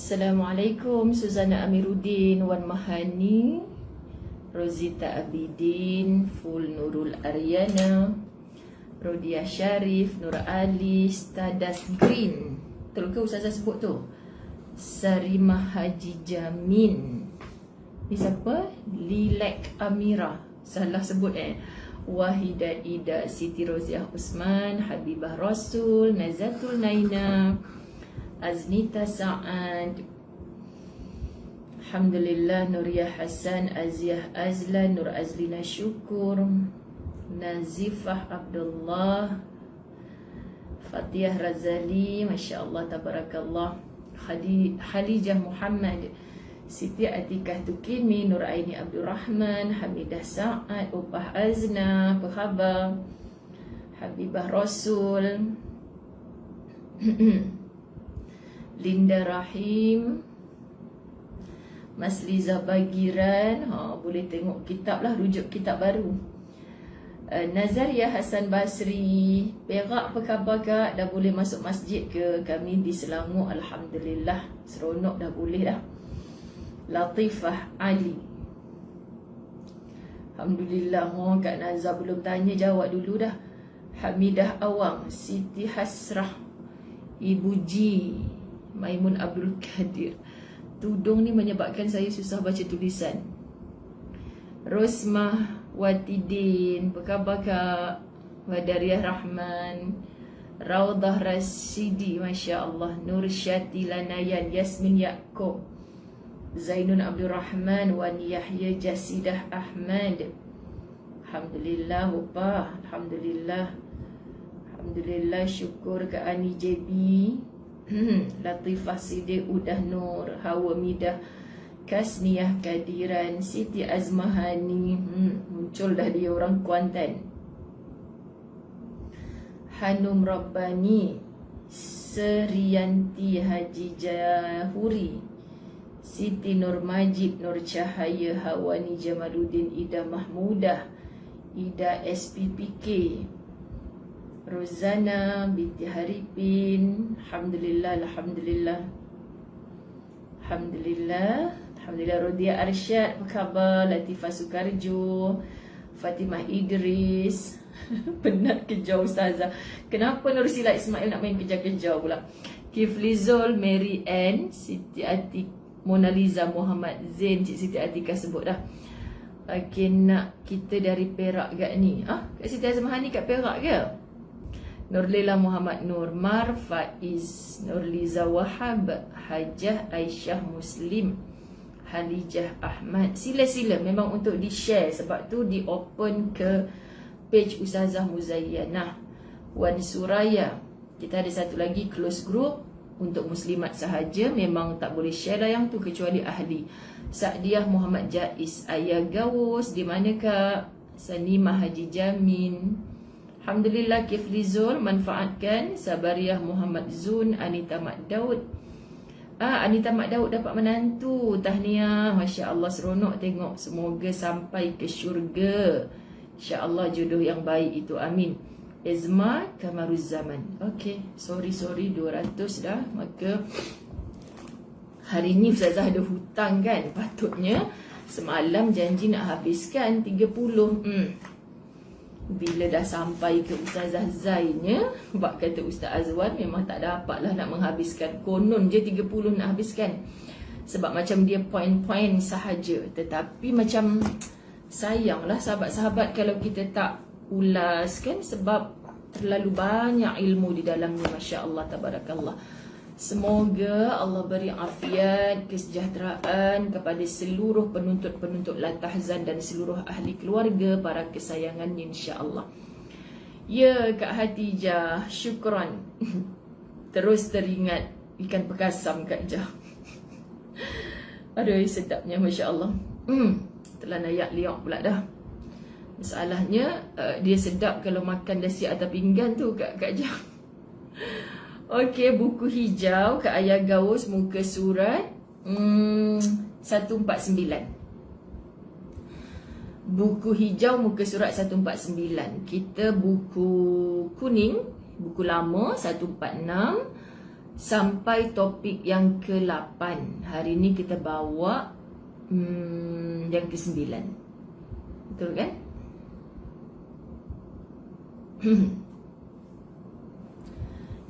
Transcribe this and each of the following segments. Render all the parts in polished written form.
Assalamualaikum, Suzana Amiruddin, Wan Mahani, Rozita Abidin, Ful Nurul Aryana, Rodia Sharif, Nur Ali, Stadas Green. Betul ke Ustazah sebut tu? Sarimah Haji Jamin. Ni siapa? Lilek Amira. Salah sebut Wahida Ida, Siti Roziah Usman, Habibah Rasul, Nazatul Naina, Aznita Sa'ad, Alhamdulillah, Nuria Hassan, Aziah Azlan, Nur Azlina Syukur, Nazifah Abdullah, Fatihah Razali, Masya Allah, Tabarakallah, Khalijah Muhammad, Siti Atikah Tukimi, Nur Aini Abdul Rahman, Hamidah Sa'ad, Upah Azna, apa khabar? Habibah Rasul, Linda Rahim, Mas Liza Bagiran. Boleh tengok kitab lah, rujuk kitab baru. Nazaria Hasan Basri, Perak apa khabar kak? Dah boleh masuk masjid ke? Kami di Selangor, Alhamdulillah, seronok dah boleh dah. Latifah Ali, Alhamdulillah. Kak Nazar belum tanya, jawab dulu dah. Hamidah Awang, Siti Hasrah, Ibu Ji, Maimun Abdul Kadir. Tudung ni menyebabkan saya susah baca tulisan. Rosmah Watidin, apa khabar kak? Wadariah Rahman, Raudah Rasidi, Masya Allah. Nur Syati Lanayan, Yasmin Yaakob, Zainun Abdul Rahman, Wani Yahya Jasidah Ahmad. Alhamdulillah upah, Alhamdulillah. Alhamdulillah, syukur ke Ani JB, Latifah Sidik Udah Nur, Hawa Midah Kasniah Kadiran, Siti Azmahani, muncul dah dia orang Kuantan. Hanum Rabbani, Serianti Haji Jahuri, Siti Nur Majid, Nur Cahaya, Hawani Jamaluddin, Ida Mahmudah, Ida SPPK, Rozana binti Haripin. Alhamdulillah, Alhamdulillah, Alhamdulillah, Alhamdulillah. Rodia Arsyad, apa khabar? Latifah Sukarjo, Fatimah Idris. Penat kejar Ustazah. Kenapa Nur Sila Ismail nak main kejar-kejar pula? Kiflizol, Mary Ann, Siti Atik, Mona Lisa, Muhammad Zain, Cik Siti Atika sebut dah. Okay, nak kita dari Perak kat ni. Kak Siti Azmah ni kat Perak ke? Nurlila Muhammad Nur, Mar Faiz, Nurliza Wahab, Hajah Aisyah Muslim, Halijah Ahmad. Sila-sila memang untuk di-share, sebab tu di-open ke page Ustazah Muzayyanah. Wan Suraya. Kita ada satu lagi close group untuk muslimat sahaja, memang tak boleh share lah yang tu kecuali ahli. Sa'diah Muhammad Jais, Ayah Gawus, di mana kak? Sanimah Haji Jamin. Alhamdulillah, Kiflizul manfaatkan. Sabariah Muhammad Zun, Anita Mak Daud. Anita Mak Daud dapat menantu, tahniah. Masya Allah, seronok tengok. Semoga sampai ke syurga, insya Allah jodoh yang baik itu, amin. Ezma Kamaruz Zaman. Okay, sorry 200 dah. Maka hari ni Ustazah ada hutang kan. Patutnya semalam janji nak habiskan 30. Bila dah sampai ke Ustazah Zainnya, bak kata Ustaz Azwan, memang tak dapatlah nak menghabiskan. Konon je 30 nak habiskan, sebab macam dia poin-poin sahaja. Tetapi macam sayanglah sahabat-sahabat kalau kita tak ulas kan, sebab terlalu banyak ilmu di dalamnya. Masya Allah, Tabarakallah. Semoga Allah beri afiat, kesejahteraan kepada seluruh penuntut-penuntut La Tahzan dan seluruh ahli keluarga, para kesayangannya, insya Allah. Ya Kak Hatijah, syukran. Terus teringat ikan perkasam Kak Jah. Aduh, sedapnya, Masya Allah. Telah nayak liok pula dah. Masalahnya dia sedap kalau makan dah siap atas pinggan tu Kak Jah. Okey, buku hijau Kak Ayah Gaus, muka surat 149. Buku hijau muka surat 149. Kita buku kuning, buku lama 146, sampai topik yang ke-8. Hari ni kita bawa yang ke-9. Betul kan?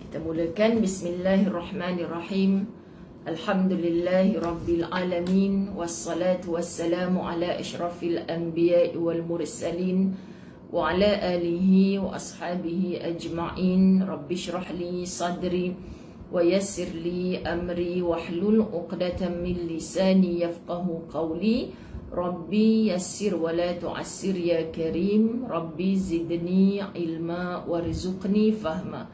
Kita mulakan. Bismillahirrahmanirrahim. Alhamdulillahi Rabbil Alamin. Wassalatu wassalamu ala ashrafil anbiya wal mursalin wa ala alihi wa ashabihi ajma'in. Rabbi shrah li sadri wa yassir li amri wahlul 'uqdatam min lisani yafqahu qawli. Rabbi yassir wa la tu'assir ya karim. Rabbi zidni ilma warzuqni fahma.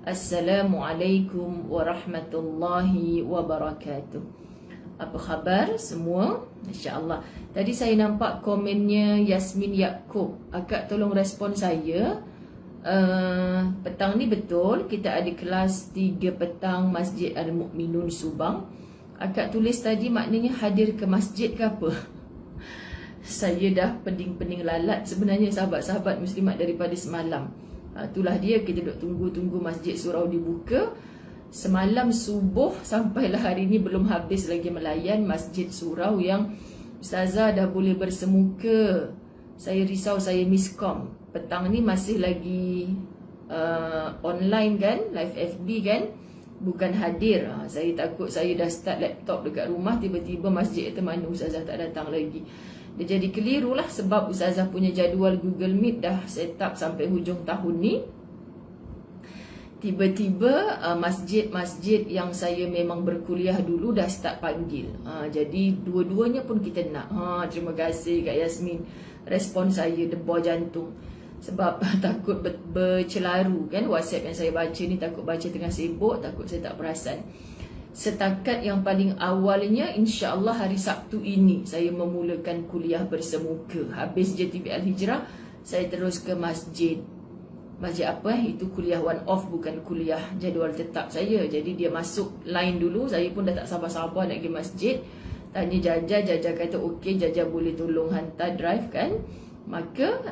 Assalamualaikum warahmatullahi wabarakatuh. Apa khabar semua? Masya-Allah. Tadi saya nampak komennya Yasmin Yaakob. Akak tolong respon saya. Petang ni betul kita ada kelas 3 petang Masjid Al-Mu'minun Subang. Akak tulis tadi maknanya hadir ke masjid ke apa? Saya dah pening-pening lalat sebenarnya sahabat-sahabat muslimat daripada semalam. Itulah dia, kita duduk tunggu-tunggu Masjid Surau dibuka. Semalam subuh sampailah hari ni belum habis lagi melayan Masjid Surau yang Ustazah dah boleh bersemuka. Saya risau saya miskom. Petang ni masih lagi online kan, live FB kan, bukan hadir. Saya takut saya dah start laptop dekat rumah, tiba-tiba masjid itu mana Ustazah tak datang lagi. Dia jadi keliru lah sebab Ustazah punya jadual Google Meet dah set up sampai hujung tahun ni. Tiba-tiba masjid-masjid yang saya memang berkuliah dulu dah start panggil. Jadi dua-duanya pun kita nak. Terima kasih Kak Yasmin. Respon saya debor jantung. Sebab takut bercelaru kan WhatsApp yang saya baca ni, takut baca tengah sibuk, takut saya tak perasan. Setakat yang paling awalnya, insya-Allah hari Sabtu ini saya memulakan kuliah bersemuka. Habis JTB Al-Hijrah, saya terus ke masjid. Masjid apa? Itu kuliah one off, bukan kuliah jadual tetap saya. Jadi dia masuk line dulu, saya pun dah tak sabar-sabar nak pergi masjid. Tanya Jaja, Jaja kata okey, Jaja boleh tolong hantar drive kan. Maka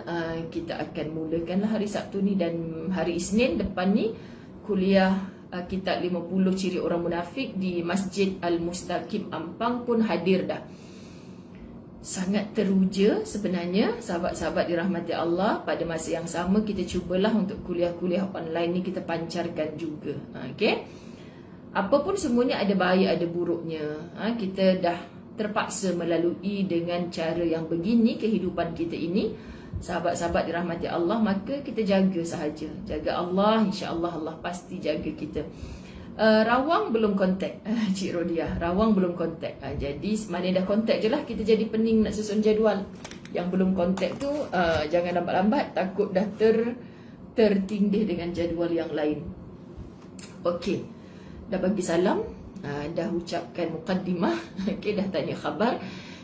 kita akan mulakanlah hari Sabtu ni, dan hari Isnin depan ni kuliah kitab 50 ciri orang munafik di Masjid Al-Mustaqim Ampang pun hadir dah. Sangat teruja sebenarnya sahabat-sahabat dirahmati Allah. Pada masa yang sama kita cubalah untuk kuliah-kuliah online ni kita pancarkan juga. Okey. Apapun semuanya ada baik ada buruknya. Kita dah terpaksa melalui dengan cara yang begini kehidupan kita ini. Sahabat-sahabat dirahmati Allah, maka kita jaga sahaja. Jaga Allah, insya-Allah Allah pasti jaga kita. Rawang belum kontak Cik Rodia, Rawang belum kontak. Jadi mana dah kontak je lah, kita jadi pening nak susun jadual. Yang belum kontak tu jangan lambat-lambat, takut dah tertindih dengan jadual yang lain. Okey, dah bagi salam, dah ucapkan mukaddimah, okey, dah tanya khabar.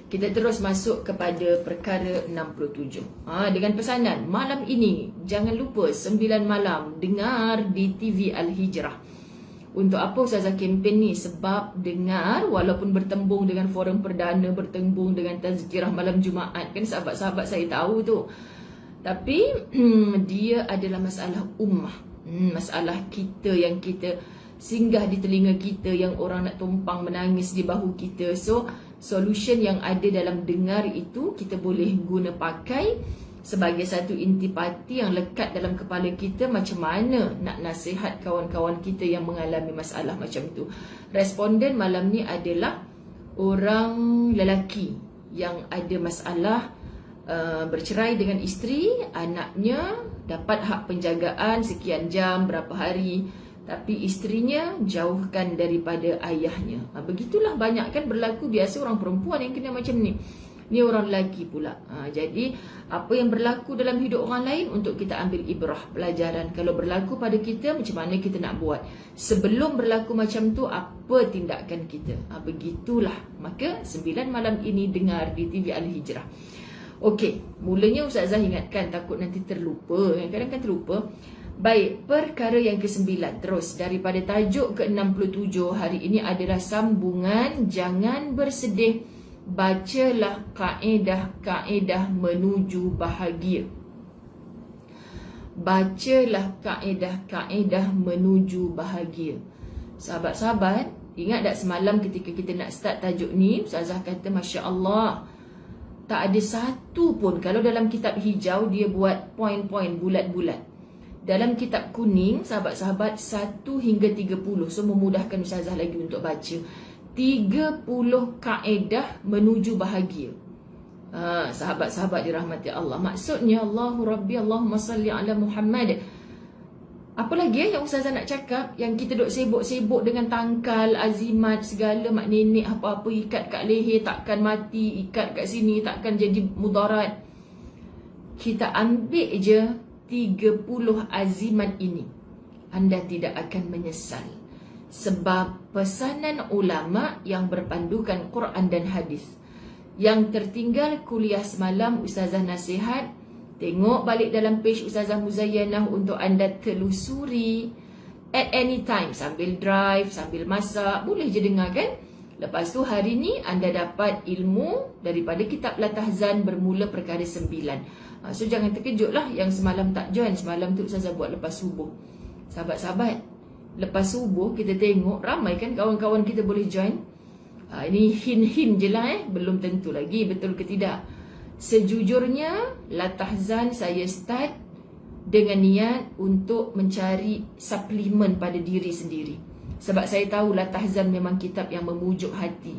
Kita terus masuk kepada perkara 67. Dengan pesanan, malam ini jangan lupa 9 malam dengar di TV Al-Hijrah. Untuk apa Ustazah kempen ni? Sebab dengar walaupun bertembung dengan forum perdana, bertembung dengan tazkirah malam Jumaat, kan sahabat-sahabat saya tahu tu. Tapi dia adalah masalah ummah. Masalah kita yang kita singgah di telinga kita, yang orang nak tumpang menangis di bahu kita. So solution yang ada dalam dengar itu kita boleh guna pakai sebagai satu intipati yang lekat dalam kepala kita, macam mana nak nasihat kawan-kawan kita yang mengalami masalah macam tu. Responden malam ni adalah orang lelaki yang ada masalah bercerai dengan isteri, anaknya dapat hak penjagaan sekian jam, berapa hari, tapi isterinya jauhkan daripada ayahnya. Begitulah banyak kan berlaku, biasa orang perempuan yang kena macam ni. Ni orang lelaki pula. Jadi apa yang berlaku dalam hidup orang lain untuk kita ambil ibrah, pelajaran. Kalau berlaku pada kita, macam mana kita nak buat. Sebelum berlaku macam tu, apa tindakan kita. Begitulah. Maka 9 malam ini dengar di TV Al-Hijrah. Okey, mulanya Ustazah ingatkan, takut nanti terlupa. Kadang-kadang kan terlupa. Baik, perkara yang ke-9 terus daripada tajuk ke-67 hari ini adalah sambungan jangan bersedih, bacalah kaedah-kaedah menuju bahagia. Bacalah kaedah-kaedah menuju bahagia. Sahabat-sahabat, ingat tak semalam ketika kita nak start tajuk ni, Ustazah kata Masya Allah, tak ada satu pun. Kalau dalam kitab hijau dia buat poin-poin bulat-bulat. Dalam kitab kuning, sahabat-sahabat, 1 hingga 30. So memudahkan Ustazah lagi untuk baca. 30 kaedah menuju bahagia. Sahabat-sahabat dirahmati Allah. Maksudnya Allahu Rabbi Allahumma salli ala Muhammad. Apa lagi yang Ustazah nak cakap? Yang kita duk sibuk-sibuk dengan tangkal, azimat, segala mak nenek apa-apa ikat kat leher, takkan mati, ikat kat sini, takkan jadi mudarat. Kita ambil je 30 azimat ini. Anda tidak akan menyesal. Sebab pesanan ulama yang berpandukan Quran dan hadis. Yang tertinggal kuliah semalam Ustazah nasihat, tengok balik dalam page Ustazah Muzayyanah untuk anda telusuri at any time, sambil drive, sambil masak, boleh je dengar kan. Lepas tu hari ni anda dapat ilmu daripada kitab Latahzan bermula perkara 9. So jangan terkejut lah yang semalam tak join. Semalam tu Ustazah buat lepas subuh. Sahabat-sahabat, lepas subuh kita tengok ramai kan kawan-kawan kita boleh join. Ini hint-hint je lah belum tentu lagi betul ke tidak. Sejujurnya Latahzan saya start dengan niat untuk mencari suplemen pada diri sendiri. Sebab saya tahu Latahzan memang kitab yang memujuk hati.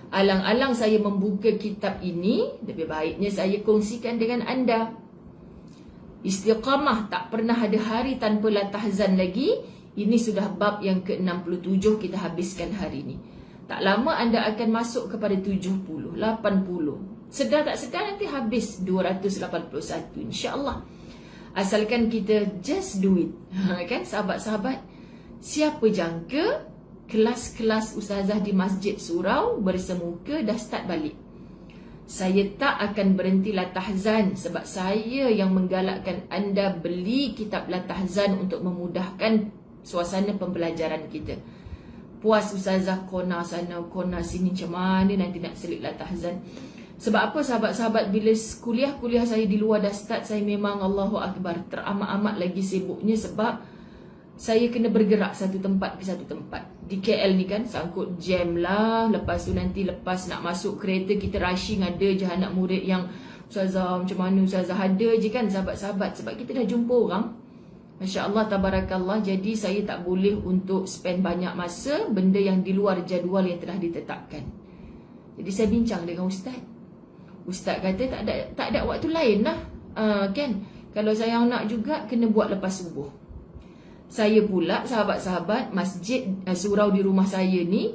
Alang-alang saya membuka kitab ini, lebih baiknya saya kongsikan dengan anda. Istiqamah, tak pernah ada hari tanpa Latahzan lagi. Ini sudah bab yang ke-67 kita habiskan hari ini. Tak lama anda akan masuk kepada 70, 80. Sedar tak sedar nanti habis 281 insya-Allah. Asalkan kita just do it. Kan sahabat-sahabat? Siapa jangka kelas-kelas Ustazah di Masjid Surau bersemuka dah start balik. Saya tak akan berhenti Latahzan sebab saya yang menggalakkan anda beli kitab Latahzan untuk memudahkan suasana pembelajaran kita. Puas Ustazah kona sana, kona sini, macam mana nanti nak selit Latahzan. Sebab apa sahabat-sahabat, bila kuliah-kuliah saya di luar dah start, saya memang Allahu Akbar teramat-amat lagi sibuknya sebab saya kena bergerak satu tempat ke satu tempat. Di KL ni kan sangkut jam lah. Lepas tu nanti lepas nak masuk kereta kita rushing, ada je anak murid yang Ustazah macam mana Ustazah, ada je kan sahabat-sahabat. Sebab kita dah jumpa orang, Masya Allah, tabarakallah. Jadi saya tak boleh untuk spend banyak masa benda yang di luar jadual yang telah ditetapkan. Jadi saya bincang dengan Ustaz. Ustaz kata tak ada waktu lain lah. Kan? Kalau saya nak juga kena buat lepas subuh. Saya pula sahabat-sahabat, masjid surau di rumah saya ni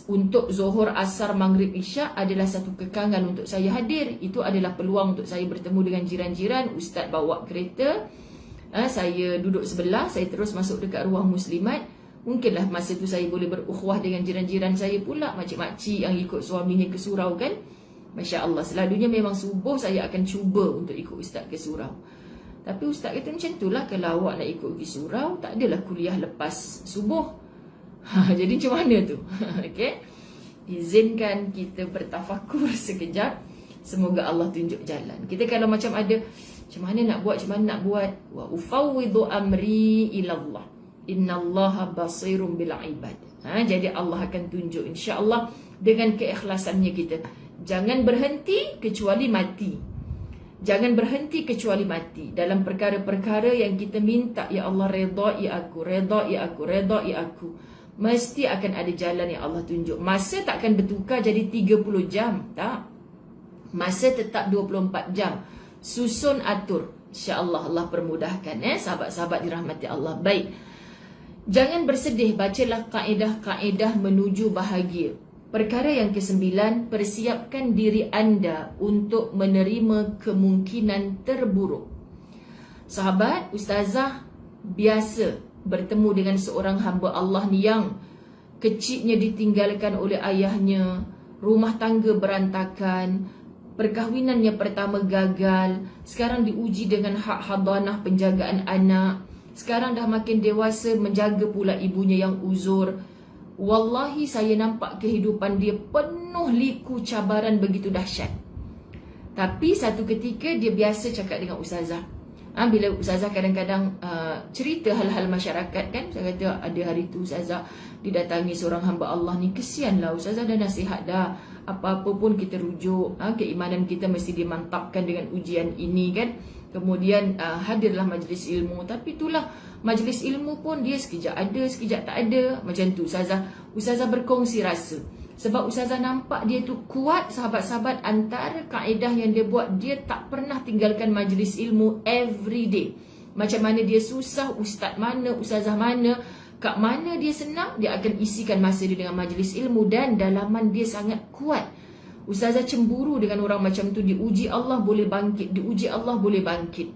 untuk Zuhur, Asar, Maghrib, Isyak adalah satu kekangan untuk saya hadir. Itu adalah peluang untuk saya bertemu dengan jiran-jiran. Ustaz bawa kereta, saya duduk sebelah, saya terus masuk dekat ruang muslimat. Mungkinlah masa tu saya boleh berukhuwah dengan jiran-jiran saya pula, makcik-makcik yang ikut suaminya ke surau kan. Masya Allah, selalunya memang subuh saya akan cuba untuk ikut Ustaz ke surau. Tapi Ustaz kata macam tu lah, kalau awak nak ikut pergi surau, tak adalah kuliah lepas subuh. Jadi macam mana tu? Okay? Izinkan kita bertafakur sekejap. Semoga Allah tunjuk jalan. Kita kalau macam ada macam mana nak buat, macam mana nak buat, wa ufawwidu amri ilallah, innallaha basirun bil ibad. Jadi Allah akan tunjuk insya-Allah dengan keikhlasannya kita. Jangan berhenti kecuali mati. Jangan berhenti kecuali mati dalam perkara-perkara yang kita minta. Ya Allah, redai aku, redai aku, redai aku. Mesti akan ada jalan yang Allah tunjuk. Masa takkan bertukar jadi 30 jam, tak? Masa tetap 24 jam. Susun atur, insya-Allah Allah permudahkan. Sahabat-sahabat dirahmati Allah. Baik, jangan bersedih, bacalah kaedah-kaedah menuju bahagia. Perkara yang ke-9, persiapkan diri anda untuk menerima kemungkinan terburuk. Sahabat, Ustazah biasa bertemu dengan seorang hamba Allah ni yang kecilnya ditinggalkan oleh ayahnya, rumah tangga berantakan, perkahwinannya pertama gagal, sekarang diuji dengan hak hadanah penjagaan anak, sekarang dah makin dewasa menjaga pula ibunya yang uzur. Wallahi saya nampak kehidupan dia penuh liku cabaran begitu dahsyat. Tapi satu ketika dia biasa cakap dengan Ustazah, Bila ustazah kadang-kadang cerita hal-hal masyarakat kan, saya kata ada hari tu ustazah didatangi seorang hamba Allah ni, kesianlah ustazah dah nasihat dah, apa-apa pun kita rujuk, keimanan kita mesti dimantapkan dengan ujian ini kan. Kemudian hadirlah majlis ilmu, tapi itulah majlis ilmu pun dia sekejap ada, sekejap tak ada. Macam tu Ustazah berkongsi rasa. Sebab Ustazah nampak dia tu kuat, sahabat-sahabat, antara kaedah yang dia buat, dia tak pernah tinggalkan majlis ilmu every day. Macam mana dia susah, ustaz mana, ustazah mana, kat mana dia senang, dia akan isikan masa dia dengan majlis ilmu. Dan dalaman dia sangat kuat. Ustazah cemburu dengan orang macam tu. Diuji Allah boleh bangkit, diuji Allah boleh bangkit.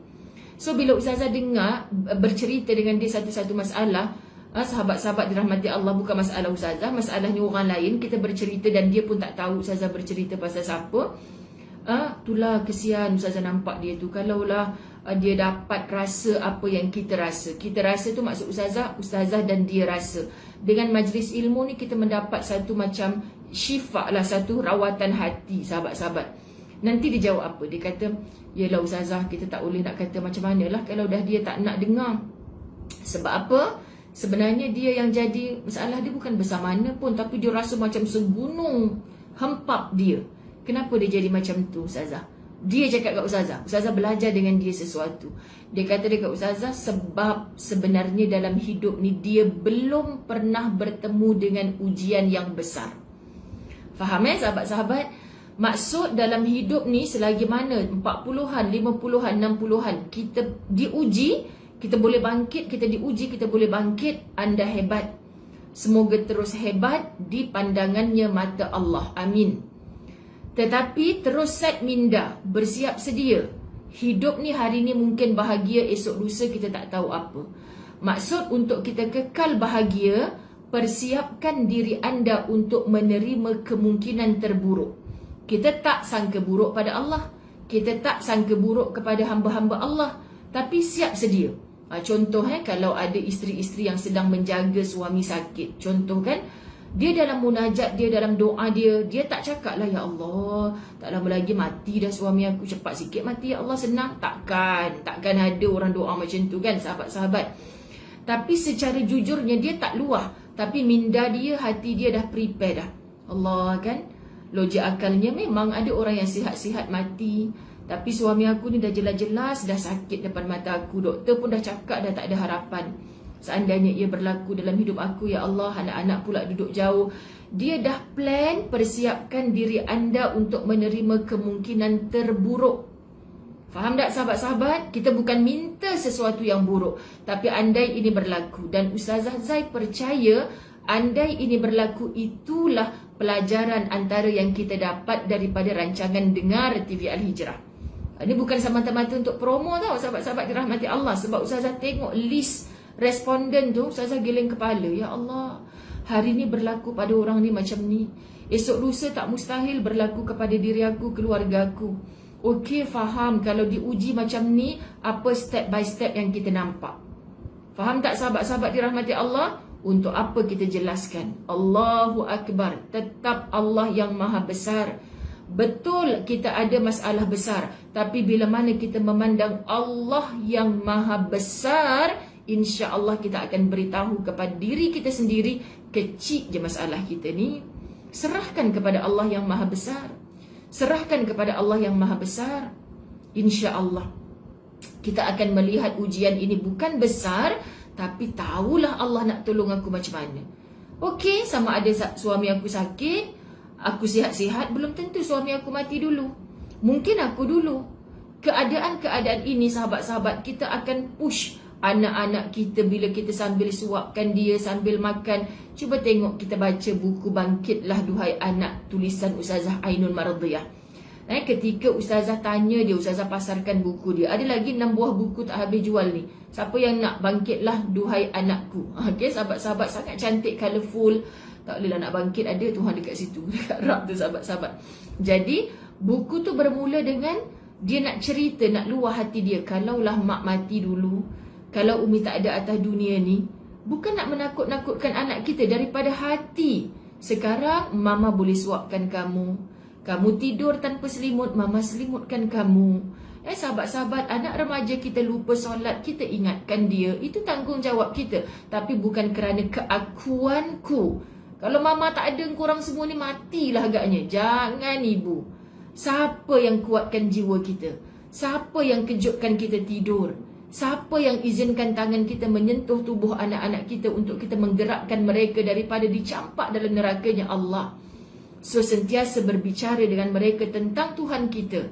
So bila Ustazah dengar bercerita dengan dia satu-satu masalah, sahabat-sahabat dirahmati Allah, bukan masalah Ustazah, masalahnya orang lain, kita bercerita dan dia pun tak tahu Ustazah bercerita pasal siapa. Itulah kesian Ustazah nampak dia tu. Kalaulah dia dapat rasa apa yang kita rasa. Kita rasa tu maksud Ustazah dan dia rasa. Dengan majlis ilmu ni kita mendapat satu macam syifa lah, satu rawatan hati sahabat-sahabat. Nanti dia jawab apa? Dia kata, yelah Ustazah, kita tak boleh nak kata macam mana lah kalau dah dia tak nak dengar. Sebab apa? Sebenarnya dia yang jadi masalah dia bukan besar mana pun, tapi dia rasa macam segunung hempap dia. Kenapa dia jadi macam tu Ustazah? Dia cakap kat Ustazah belajar dengan dia sesuatu. Dia kata dekat Ustazah, sebab sebenarnya dalam hidup ni dia belum pernah bertemu dengan ujian yang besar. Faham sahabat-sahabat? Maksud dalam hidup ni selagi mana 40-an, 50-an, 60-an kita diuji, kita boleh bangkit, kita diuji, kita boleh bangkit, anda hebat. Semoga terus hebat di pandangannya mata Allah. Amin. Tetapi terus set minda, bersiap sedia. Hidup ni hari ni mungkin bahagia, esok lusa kita tak tahu apa. Maksud untuk kita kekal bahagia, persiapkan diri anda untuk menerima kemungkinan terburuk. Kita tak sangka buruk pada Allah, kita tak sangka buruk kepada hamba-hamba Allah, tapi siap sedia. Contoh kalau ada isteri-isteri yang sedang menjaga suami sakit, contoh kan, dia dalam munajat dia, dalam doa dia, dia tak cakap lah, ya Allah, tak lama lagi mati dah suami aku, cepat sikit mati ya Allah, senang. Takkan ada orang doa macam tu kan sahabat-sahabat. Tapi secara jujurnya dia tak luah, tapi minda dia, hati dia dah prepare dah. Allah kan, logik akalnya memang ada orang yang sihat-sihat mati, tapi suami aku ni dah jelas-jelas dah sakit depan mata aku, doktor pun dah cakap dah tak ada harapan. Seandainya ia berlaku dalam hidup aku, ya Allah, anak-anak pula duduk jauh. Dia dah plan, persiapkan diri anda untuk menerima kemungkinan terburuk. Faham tak sahabat-sahabat? Kita bukan minta sesuatu yang buruk, tapi andai ini berlaku. Dan Ustazah Zai percaya, andai ini berlaku, itulah pelajaran antara yang kita dapat daripada rancangan Dengar TV Al-Hijrah. Ini bukan semata-mata untuk promo tau sahabat-sahabat dirahmati Allah. Sebab Ustazah tengok list responden tu, Ustazah geleng kepala. Ya Allah, hari ni berlaku pada orang ni macam ni, esok lusa tak mustahil berlaku kepada diri aku, keluarga aku. Okey, faham kalau diuji macam ni, apa step by step yang kita nampak. Faham tak sahabat-sahabat dirahmati Allah? Untuk apa kita jelaskan? Allahu Akbar. Tetap Allah yang maha besar. Betul kita ada masalah besar, tapi bila mana kita memandang Allah yang maha besar, insya-Allah kita akan beritahu kepada diri kita sendiri, kecil je masalah kita ni. Serahkan kepada Allah yang maha besar. Serahkan kepada Allah yang maha besar. Insya-Allah kita akan melihat ujian ini bukan besar, tapi tahulah Allah nak tolong aku macam mana. Okey, sama ada suami aku sakit, aku sihat-sihat, belum tentu suami aku mati dulu. Mungkin aku dulu. Keadaan-keadaan ini sahabat-sahabat, kita akan push anak-anak kita bila kita sambil suapkan dia, sambil makan. Cuba tengok, kita baca buku Bangkitlah Duhai Anak, tulisan Ustazah Ainun Mardiyah. Ketika Ustazah tanya dia, Ustazah pasarkan buku dia, ada lagi 6 buah buku tak habis jual ni. Siapa yang nak Bangkitlah Duhai Anakku? Okay, sahabat-sahabat, sangat cantik, colourful. Tak bolehlah nak bangkit, ada Tuhan dekat situ, dekat rak tu sahabat-sahabat. Jadi buku tu bermula dengan dia nak cerita, nak luah hati dia. Kalaulah mak mati dulu, kalau Umi tak ada atas dunia ni, bukan nak menakut-nakutkan anak kita, daripada hati. Sekarang mama boleh suapkan kamu, Kamu tidur tanpa selimut, mama selimutkan kamu. Sahabat-sahabat, anak remaja kita lupa solat, kita ingatkan dia. Itu tanggungjawab kita. Tapi bukan kerana keakuanku. Kalau mama tak ada, korang semua ni matilah agaknya. Jangan ibu. Siapa yang kuatkan jiwa kita? Siapa yang kejutkan kita tidur? Siapa yang izinkan tangan kita menyentuh tubuh anak-anak kita untuk kita menggerakkan mereka daripada dicampak dalam nerakanya Allah? So, sentiasa berbicara dengan mereka tentang Tuhan kita.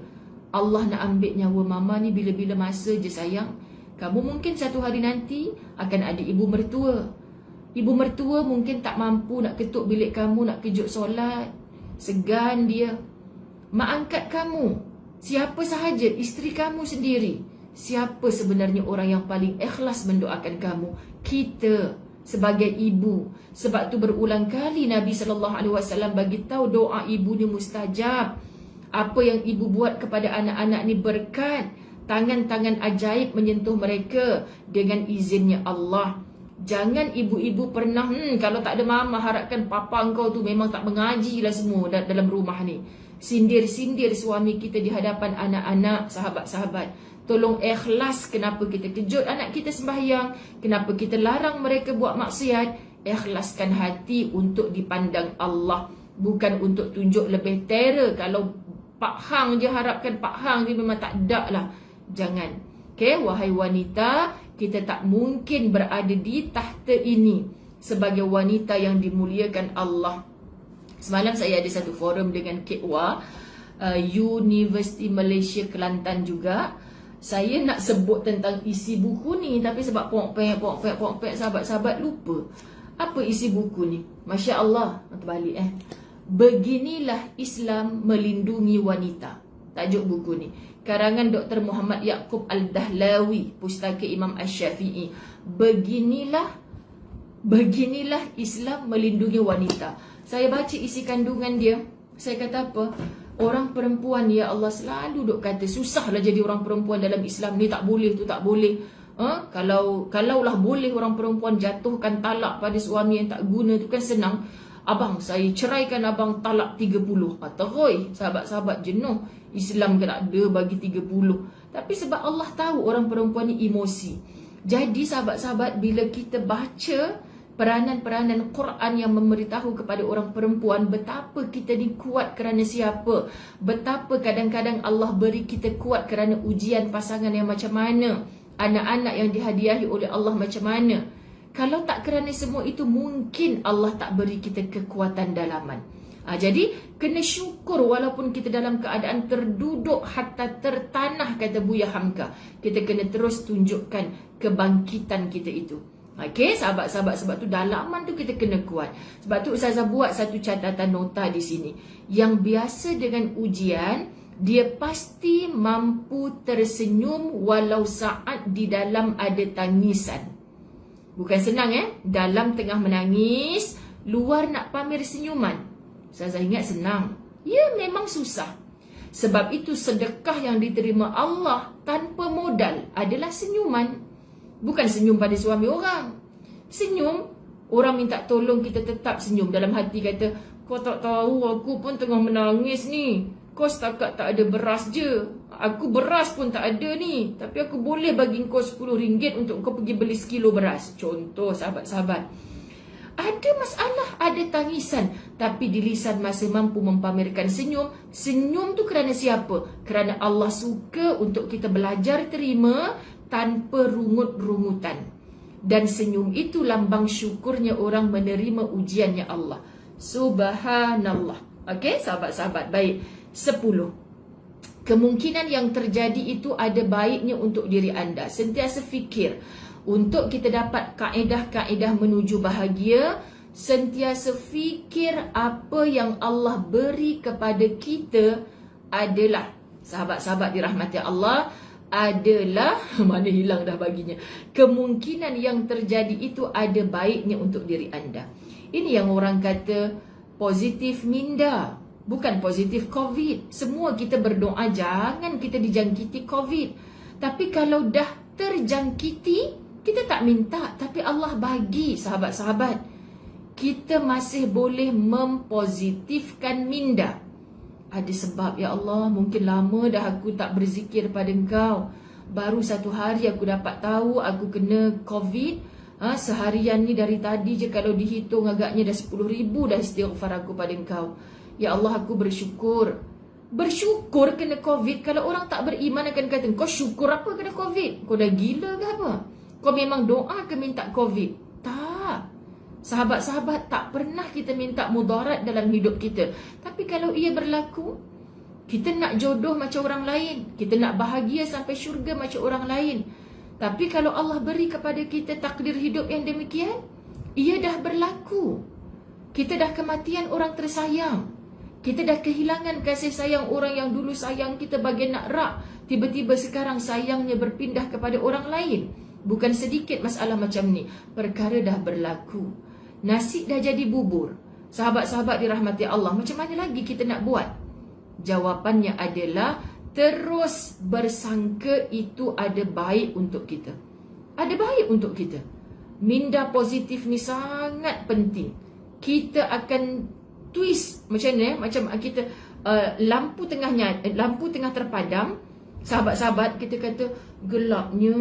Allah nak ambil nyawa mama ni bila-bila masa je sayang. Kamu mungkin satu hari nanti akan ada ibu mertua. Ibu mertua mungkin tak mampu nak ketuk bilik kamu, nak kejut solat. Segan dia. Mak angkat kamu, siapa sahaja, isteri kamu sendiri. Siapa sebenarnya orang yang paling ikhlas mendoakan kamu? Kita sebagai ibu. Sebab tu berulang kali Nabi SAW bagi tahu doa ibu ni mustajab. Apa yang ibu buat kepada anak-anak ni berkat. Tangan-tangan ajaib menyentuh mereka dengan izinnya Allah. Jangan ibu-ibu pernah kalau tak ada mama, harapkan papa engkau tu memang tak mengaji lah semua dalam rumah ni. Sindir-sindir suami kita di hadapan anak-anak, sahabat-sahabat. Tolong ikhlas kenapa kita kejut anak kita sembahyang, kenapa kita larang mereka buat maksiat. Ikhlaskan hati untuk dipandang Allah, bukan untuk tunjuk lebih terror. Kalau Pak Hang je harapkan Pak Hang dia memang tak ada lah. Jangan. Okay, wahai wanita, kita tak mungkin berada di tahta ini sebagai wanita yang dimuliakan Allah. Semalam saya ada satu forum dengan Kekwa, University Malaysia Kelantan juga. Saya nak sebut tentang isi buku ni, tapi sebab pok-pek sahabat-sahabat lupa. Apa isi buku ni? Masya Allah. Terbalik Beginilah Islam Melindungi Wanita. Tajuk buku ni. Karangan Dr. Muhammad Yaqub Al-Dahlawi, Pustaka Imam Ash-Syafi'i. Beginilah Islam Melindungi Wanita. Saya baca isi kandungan dia. Saya kata apa? Orang perempuan, ya Allah, selalu duk kata susahlah jadi orang perempuan dalam Islam ni, tak boleh tu tak boleh. Kalaulah boleh orang perempuan jatuhkan talak pada suami yang tak guna tu kan senang. Abang, saya ceraikan abang talak 30. Teroi, sahabat-sahabat jenuh. Islam kan ada bagi 30. Tapi sebab Allah tahu orang perempuan ni emosi. Jadi sahabat-sahabat, bila kita baca peranan-peranan Quran yang memberitahu kepada orang perempuan betapa kita ni kuat kerana siapa, betapa kadang-kadang Allah beri kita kuat kerana ujian pasangan yang macam mana, anak-anak yang dihadiahi oleh Allah macam mana. Kalau tak kerana semua itu, mungkin Allah tak beri kita kekuatan dalaman. Jadi kena syukur walaupun kita dalam keadaan terduduk hatta tertanah, kata Buya Hamka. Kita kena terus tunjukkan kebangkitan kita itu. Okey, sahabat-sahabat, sebab tu dalaman tu kita kena kuat. Sebab tu Ustazah buat satu catatan nota di sini. Yang biasa dengan ujian, dia pasti mampu tersenyum walau saat di dalam ada tangisan. Bukan senang dalam tengah menangis, luar nak pamer senyuman. Ustazah ingat senang. Ya, memang susah. Sebab itu sedekah yang diterima Allah tanpa modal adalah senyuman. Bukan senyum pada suami orang. Senyum, orang minta tolong kita tetap senyum. Dalam hati kata, kau tak tahu aku pun tengah menangis ni. Kau setakat tak ada beras je. Aku beras pun tak ada ni. Tapi aku boleh bagi kau RM10 untuk kau pergi beli sekilo beras. Contoh sahabat-sahabat. Ada masalah, ada tangisan. Tapi di lisan masih mampu mempamerkan senyum. Senyum tu kerana siapa? Kerana Allah suka untuk kita belajar terima tanpa rungut-rungutan. Dan senyum itu lambang syukurnya orang menerima ujiannya Allah. Subhanallah. Okey, sahabat-sahabat. Baik. 10. Kemungkinan yang terjadi itu ada baiknya untuk diri anda. Sentiasa fikir. Untuk kita dapat kaedah-kaedah menuju bahagia, sentiasa fikir apa yang Allah beri kepada kita adalah, sahabat-sahabat dirahmati Allah, adalah, mana hilang dah baginya, kemungkinan yang terjadi itu ada baiknya untuk diri anda. Ini yang orang kata positif minda. Bukan positif COVID. Semua kita berdoa jangan kita dijangkiti COVID. Tapi kalau dah terjangkiti, kita tak minta, tapi Allah bagi, sahabat-sahabat. Kita masih boleh mempositifkan minda. ada sebab ya Allah. Mungkin lama dah aku tak berzikir pada Engkau. Baru satu hari aku dapat tahu aku kena COVID. Seharian ni dari tadi je kalau dihitung agaknya dah 10,000 dah istighfar aku pada Engkau. Ya Allah, aku bersyukur. Bersyukur kena COVID. Kalau orang tak beriman akan kata, kau syukur apa kena COVID? Kau dah gila ke apa? Kau memang doa ke minta COVID? Tak. Sahabat-sahabat, tak pernah kita minta mudarat dalam hidup kita. Tapi kalau ia berlaku, kita nak jodoh macam orang lain. Kita nak bahagia sampai syurga macam orang lain. Tapi kalau Allah beri kepada kita takdir hidup yang demikian, ia dah berlaku. Kita dah kematian orang tersayang. Kita dah kehilangan kasih sayang orang yang dulu sayang kita bagai nak rak. Tiba-tiba sekarang sayangnya berpindah kepada orang lain. Bukan sedikit masalah macam ni. Perkara dah berlaku. Nasi dah jadi bubur. Sahabat-sahabat dirahmati Allah, macam mana lagi kita nak buat? Jawapannya adalah terus bersangka itu ada baik untuk kita. Ada baik untuk kita. Minda positif ni sangat penting. Kita akan twist macam ni, macam kita lampu tengah terpadam. Sahabat-sahabat kita kata gelapnya,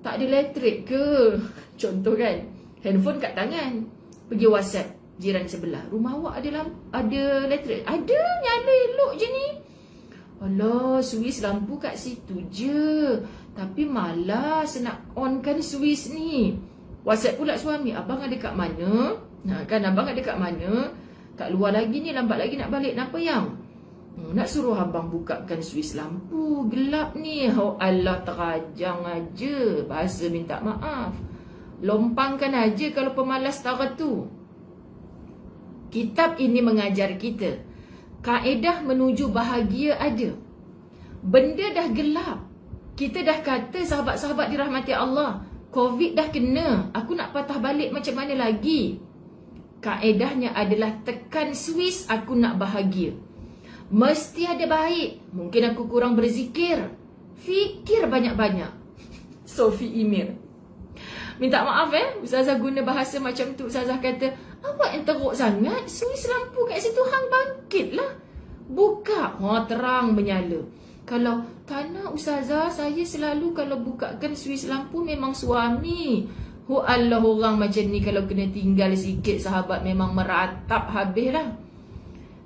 tak ada elektrik ke? Contoh kan, handphone kat tangan, pergi WhatsApp jiran sebelah, rumah awak ada elektrik? Ada, nyala elok je ni. Alah, suis lampu kat situ je, tapi malas nak onkan suis ni. WhatsApp pula suami, abang ada kat mana? Kan abang ada kat mana? Kat luar lagi ni, lambat lagi nak balik. Kenapa yang? Nak suruh abang bukakan suis lampu, gelap ni. Oh Allah, terajang aja. Bahasa minta maaf. Lompangkan aja kalau pemalas tara tu. Kitab ini mengajar kita, kaedah menuju bahagia ada. Benda dah gelap. Kita dah kata, sahabat-sahabat dirahmati Allah, COVID dah kena, aku nak patah balik macam mana lagi? Kaedahnya adalah tekan suis, aku nak bahagia. Mesti ada baik. Mungkin aku kurang berzikir. Fikir banyak-banyak. Sophie Emir, minta maaf Ustazah guna bahasa macam tu. Ustazah kata, awak yang teruk sangat, suis lampu kat situ hang bangkitlah. Buka, terang menyala. Kalau tak nak Ustazah, saya selalu kalau bukakan suis lampu memang suami. Allah, orang macam ni kalau kena tinggal sikit sahabat memang meratap habis lah.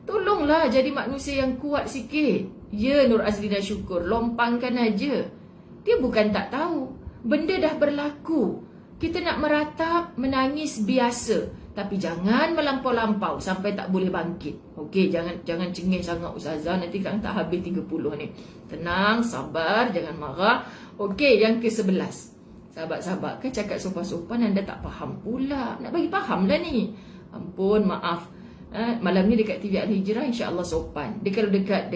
Tolonglah jadi manusia yang kuat sikit. Ya Nur Azlina syukur, lompangkan aja. Dia bukan tak tahu, benda dah berlaku. Kita nak meratap, menangis biasa, tapi jangan melampau-lampau sampai tak boleh bangkit. Okey, jangan cengih sangat Ustazah, nanti kan tak habis 30 ni. Tenang, sabar, jangan marah. Okey, yang ke-11. Sahabat-sahabat, kan cakap sopan-sopan anda tak faham pula. Nak bagi faham lah ni. Ampun, maaf. Malam ni dekat TV Al-Hijrah insya-Allah sopan. Dia kalau dekat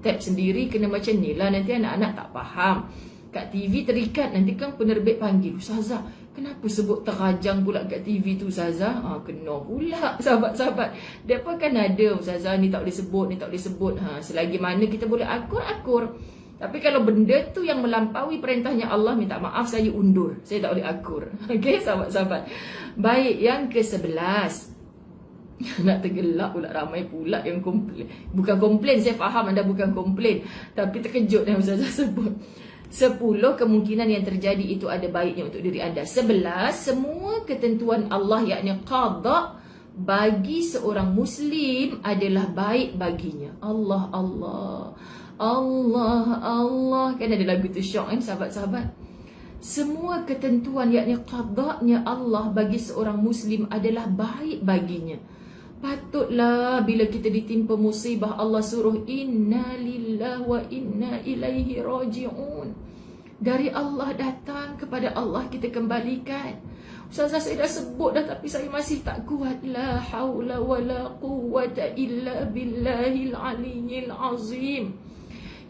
tab sendiri kena macam ni lah, nanti anak-anak tak faham. Kat TV terikat, nanti kan penerbit panggil, Ustazah, kenapa sebut terajang pula kat TV tu Ustazah? Kena pula sahabat-sahabat. Dia pun kan ada, Ustazah ni tak boleh sebut, ni tak boleh sebut. Selagi mana kita boleh akur-akur. Tapi kalau benda tu yang melampaui perintahnya Allah, minta maaf, saya undur. Saya tak boleh akur. Okey sahabat-sahabat. Baik, yang ke-11. Nak tergelak pula, ramai pula yang komplain. Bukan komplain, saya faham anda bukan komplain, tapi terkejut yang Ustazah sebut. 10 kemungkinan yang terjadi itu ada baiknya untuk diri anda. 11, semua ketentuan Allah yakni qada bagi seorang Muslim adalah baik baginya. Allah, Allah, Allah, Allah. Kan ada lagu tu syok kan sahabat-sahabat. Semua ketentuan yakni qadanya Allah bagi seorang Muslim adalah baik baginya. Patutlah bila kita ditimpa musibah, Allah suruh inna lillahi wa inna ilaihi raji'un. Dari Allah datang, kepada Allah kita kembalikan. Ustazah, saya dah sebut dah tapi saya masih tak kuat. La haula wa la quwwata illa billahil aliyyil azim.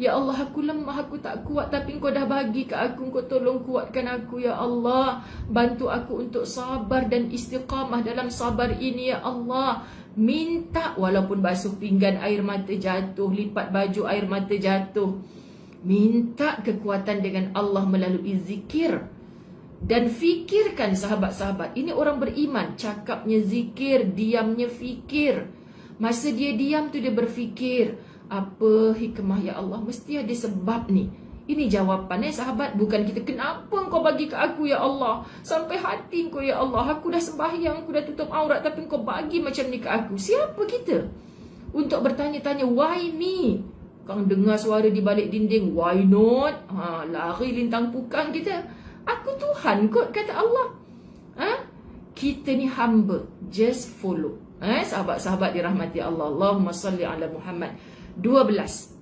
Ya Allah, aku lemah, aku tak kuat, tapi Engkau dah bagi ke aku, Engkau tolong kuatkan aku ya Allah. Bantu aku untuk sabar dan istiqamah dalam sabar ini ya Allah. Minta walaupun basuh pinggan air mata jatuh, lipat baju air mata jatuh. Minta kekuatan dengan Allah melalui zikir. Dan fikirkan sahabat-sahabat, ini orang beriman, cakapnya zikir, diamnya fikir. Masa dia diam tu dia berfikir, apa hikmah ya Allah, mesti ada sebab ni. Ini jawapan sahabat, bukan kita, kenapa engkau bagi ke aku ya Allah, sampai hati engkau ya Allah, aku dah sembahyang, aku dah tutup aurat, tapi engkau bagi macam ni ke aku. Siapa kita untuk bertanya-tanya why me? Kang dengar suara di balik dinding, why not? Lari lintang pukang kita. Aku Tuhan kot, kata Allah. Kita ni hamba, just follow. Sahabat-sahabat dirahmati Allah, Allahumma salli ala Muhammad. 12.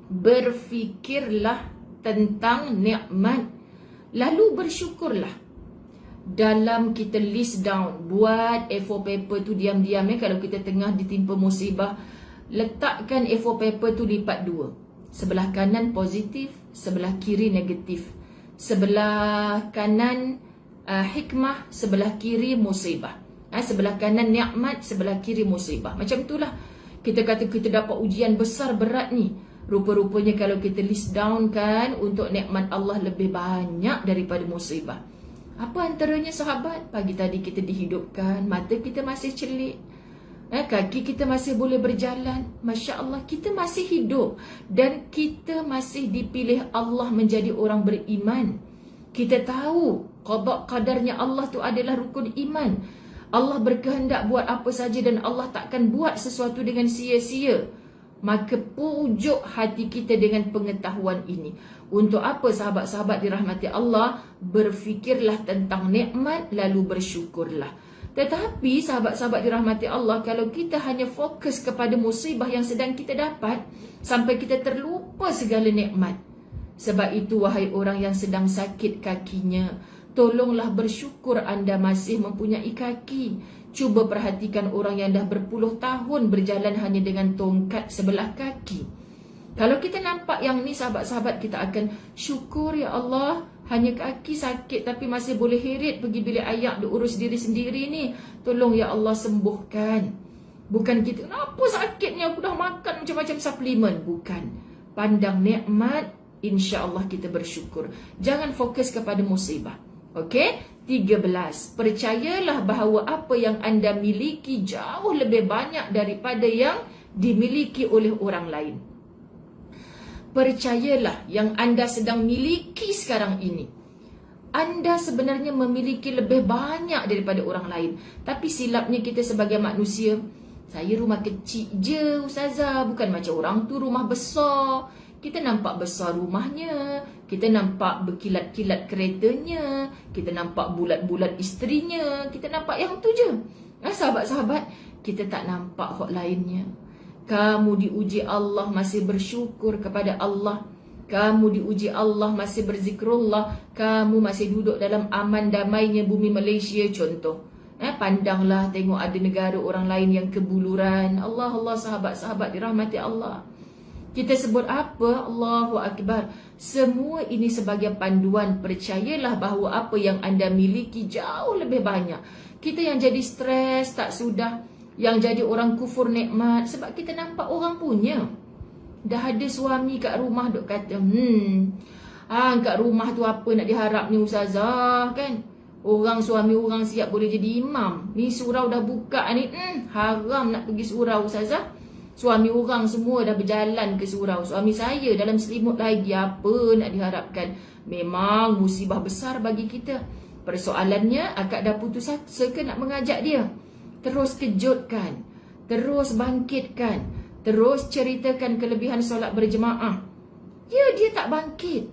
Berfikirlah tentang nikmat, lalu bersyukurlah. Dalam kita list down, buat A4 paper tu diam-diam kalau kita tengah ditimpa musibah, letakkan A4 paper tu lipat 2. Sebelah kanan positif, sebelah kiri negatif. Sebelah kanan hikmah, sebelah kiri musibah. Sebelah kanan nikmat, sebelah kiri musibah. Macam itulah. Kita kata kita dapat ujian besar berat ni. Rupa-rupanya kalau kita list down kan, untuk nikmat Allah lebih banyak daripada musibah. Apa antaranya sahabat? Pagi tadi kita dihidupkan, mata kita masih celik, kaki kita masih boleh berjalan. Masya Allah, kita masih hidup. Dan kita masih dipilih Allah menjadi orang beriman. Kita tahu qada qadarnya Allah tu adalah rukun iman. Allah berkehendak buat apa saja dan Allah takkan buat sesuatu dengan sia-sia. Maka pujuk hati kita dengan pengetahuan ini. Untuk apa sahabat-sahabat dirahmati Allah? Berfikirlah tentang nikmat, lalu bersyukurlah. Tetapi sahabat-sahabat dirahmati Allah, kalau kita hanya fokus kepada musibah yang sedang kita dapat, sampai kita terlupa segala nikmat. Sebab itu wahai orang yang sedang sakit kakinya, tolonglah bersyukur anda masih mempunyai kaki. Cuba perhatikan orang yang dah berpuluh tahun berjalan hanya dengan tongkat sebelah kaki. Kalau kita nampak yang ni sahabat-sahabat, kita akan syukur ya Allah, hanya kaki sakit tapi masih boleh heret pergi bilik ayak diurus diri sendiri ni. Tolong ya Allah sembuhkan. Bukan kita, kenapa sakitnya, aku dah makan macam-macam suplemen. Bukan. Pandang nikmat, insya-Allah kita bersyukur. Jangan fokus kepada musibah. Okey? 13. Percayalah bahawa apa yang anda miliki jauh lebih banyak daripada yang dimiliki oleh orang lain. Percayalah yang anda sedang miliki sekarang ini. Anda sebenarnya memiliki lebih banyak daripada orang lain. Tapi silapnya kita sebagai manusia, saya rumah kecil je Ustazah, bukan macam orang tu rumah besar. Kita nampak besar rumahnya, kita nampak berkilat-kilat keretanya, kita nampak bulat-bulat isterinya, kita nampak yang tu je. Sahabat-sahabat, kita tak nampak hak lainnya. Kamu diuji Allah masih bersyukur kepada Allah. Kamu diuji Allah masih berzikrullah. Kamu masih duduk dalam aman damainya bumi Malaysia contoh. Pandanglah, tengok ada negara orang lain yang kebuluran. Allah, Allah, sahabat-sahabat dirahmati Allah. Kita sebut apa? Allahu Akbar. Semua ini sebagai panduan. Percayalah bahawa apa yang anda miliki jauh lebih banyak. Kita yang jadi stres tak sudah, yang jadi orang kufur nikmat sebab kita nampak orang punya. Dah ada suami kat rumah duk kata, kat rumah tu apa nak diharap ni Ustazah kan? Orang suami orang siap boleh jadi imam. Ni surau dah buka ni, haram nak pergi surau Ustazah. Suami orang semua dah berjalan ke surau. Suami saya dalam selimut lagi. Apa nak diharapkan? Memang musibah besar bagi kita. Persoalannya, akak dah putus asa ke nak mengajak dia? Terus kejutkan. Terus bangkitkan. Terus ceritakan kelebihan solat berjemaah. Ya, dia tak bangkit.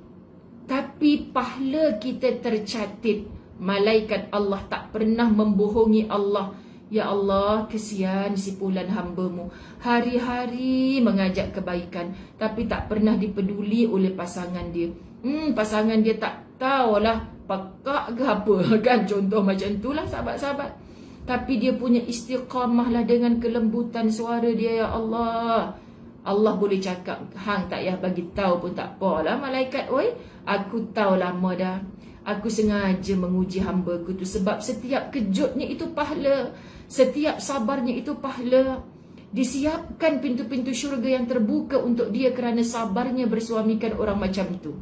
Tapi pahala kita tercatat. Malaikat Allah tak pernah membohongi Allah. Ya Allah, kesian si Fulan hamba-Mu. Hari-hari mengajak kebaikan, tapi tak pernah dipeduli oleh pasangan dia. Pasangan dia tak tahulah pakak ke apa kan. Contoh macam itulah sahabat-sahabat. Tapi dia punya istiqamah lah dengan kelembutan suara dia ya Allah. Allah boleh cakap, hang tak payah bagi tahu pun tak apalah malaikat, oi. Aku tahu lama dah. Aku sengaja menguji hamba-Ku tu sebab setiap kejutnya itu pahala. Setiap sabarnya itu pahala. Disiapkan pintu-pintu syurga yang terbuka untuk dia kerana sabarnya bersuamikan orang macam tu.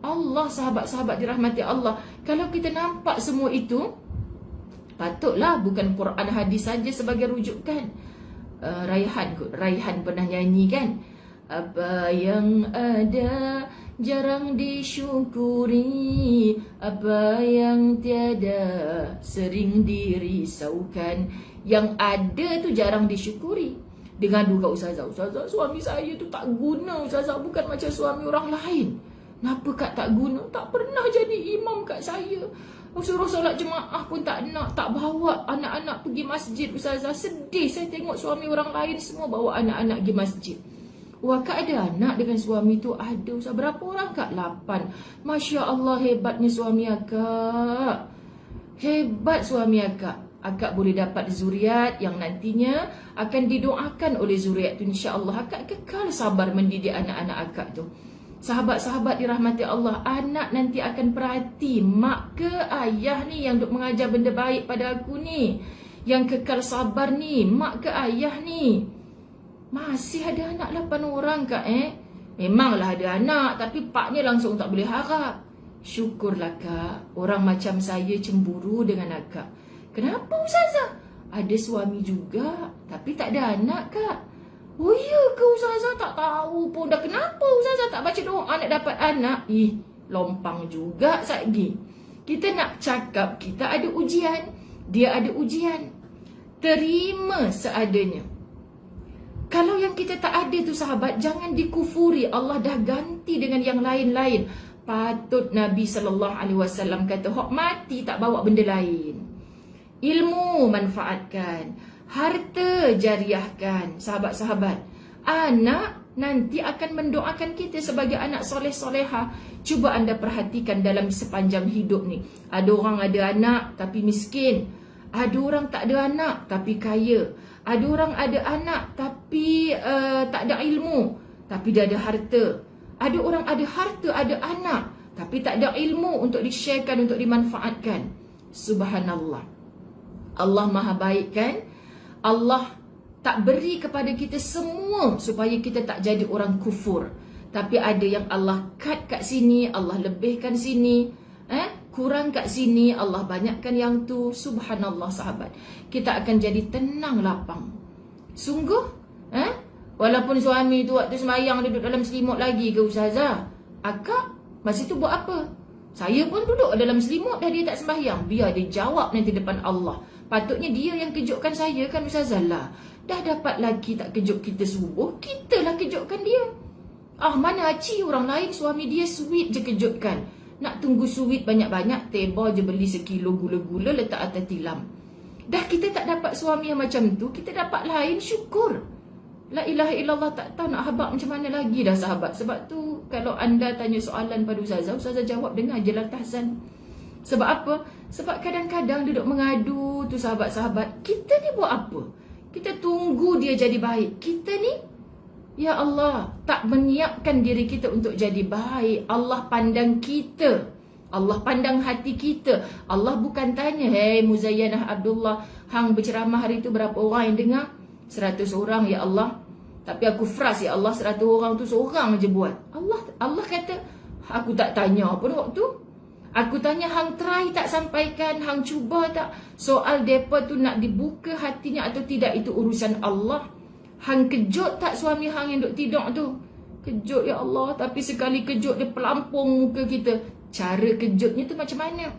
Allah, sahabat-sahabat dirahmati Allah, kalau kita nampak semua itu, patutlah bukan Quran hadis saja sebagai rujukan. Raihan pernah nyanyi kan, apa yang ada jarang disyukuri, apa yang tiada sering dirisaukan. Yang ada tu jarang disyukuri. Dengan duga ustazah, suami saya tu tak guna ustazah, bukan macam suami orang lain. Kenapa kak tak guna? Tak pernah jadi imam kat saya. Suruh solat jemaah pun tak nak, tak bawa anak-anak pergi masjid ustazah. Sedih saya tengok suami orang lain semua bawa anak-anak pergi masjid. Wah, kak ada anak dengan suami tu? Ada ustazah. Berapa orang kak? 8. Masya Allah, hebatnya suami akak. Hebat suami akak. Akak boleh dapat zuriat yang nantinya akan didoakan oleh zuriat tu, insya-Allah. Akak kekal sabar mendidik anak-anak akak tu. Sahabat-sahabat dirahmati Allah, anak nanti akan perhati mak ke ayah ni yang duk mengajar benda baik pada aku ni, yang kekal sabar ni, mak ke ayah ni. Masih ada anak 8 orang kak Memanglah ada anak, tapi paknya langsung tak boleh harap. Syukurlah kak, orang macam saya cemburu dengan akak. Kenapa ustazah? Ada suami juga, tapi tak ada anak kak. Oh iya ke ustazah? Tak tahu pun dah. Kenapa ustazah tak baca doa nak dapat anak? Lompang juga satgi. Kita nak cakap kita ada ujian, dia ada ujian. Terima seadanya. Kalau yang kita tak ada tu sahabat, jangan dikufuri. Allah dah ganti dengan yang lain-lain. Patut Nabi SAW kata, hok mati tak bawa benda lain. Ilmu manfaatkan, harta jariahkan. Sahabat-sahabat, anak nanti akan mendoakan kita sebagai anak soleh-soleha. Cuba anda perhatikan dalam sepanjang hidup ni. Ada orang ada anak tapi miskin. Ada orang tak ada anak tapi kaya. Ada orang ada anak tapi tak ada ilmu, tapi dia ada harta. Ada orang ada harta, ada anak, tapi tak ada ilmu untuk di-sharekan, untuk dimanfaatkan. Subhanallah. Allah maha baik kan? Allah tak beri kepada kita semua supaya kita tak jadi orang kufur. Tapi ada yang Allah cut kat sini, Allah lebihkan sini, kurang kat sini, Allah banyakkan yang tu. Subhanallah sahabat. Kita akan jadi tenang lapang. Sungguh, walaupun suami tu waktu semayang duduk dalam selimut lagi ke ustazah, akak masa tu buat apa? Saya pun duduk dalam selimut dah, dia tak sembahyang. Biar dia jawab nanti depan Allah. Patutnya dia yang kejutkan saya kan ustazah lah. Dah dapat laki tak kejut kita subuh, kita lah kejutkan dia. Mana aci orang lain suami dia sweet je kejutkan. Nak tunggu sweet banyak-banyak, teba je beli sekilo gula-gula letak atas tilam. Dah kita tak dapat suami yang macam tu, kita dapat lain, syukur. La ilaha illallah, tak tahu nak habaq macam mana lagi dah sahabat. Sebab tu kalau anda tanya soalan pada ustazah, ustazah jawab dengan jelas tahsan. Sebab apa? Sebab kadang-kadang dia duk mengadu tu sahabat-sahabat. Kita ni buat apa? Kita tunggu dia jadi baik. Kita ni, ya Allah, tak menyiapkan diri kita untuk jadi baik. Allah pandang kita. Allah pandang hati kita. Allah bukan tanya, hey Muzayyanah Abdullah, hang berceramah hari tu berapa orang yang dengar? 100 orang ya Allah. Tapi aku fras ya Allah, 100 orang tu seorang je buat. Allah kata, aku tak tanya pun waktu. Aku tanya hang try tak sampaikan, hang cuba tak? Soal depa tu nak dibuka hatinya atau tidak, itu urusan Allah. Hang kejut tak suami hang yang duk tidur tu? Kejut ya Allah, tapi sekali kejut dia pelampung muka kita. Cara kejutnya tu macam mana?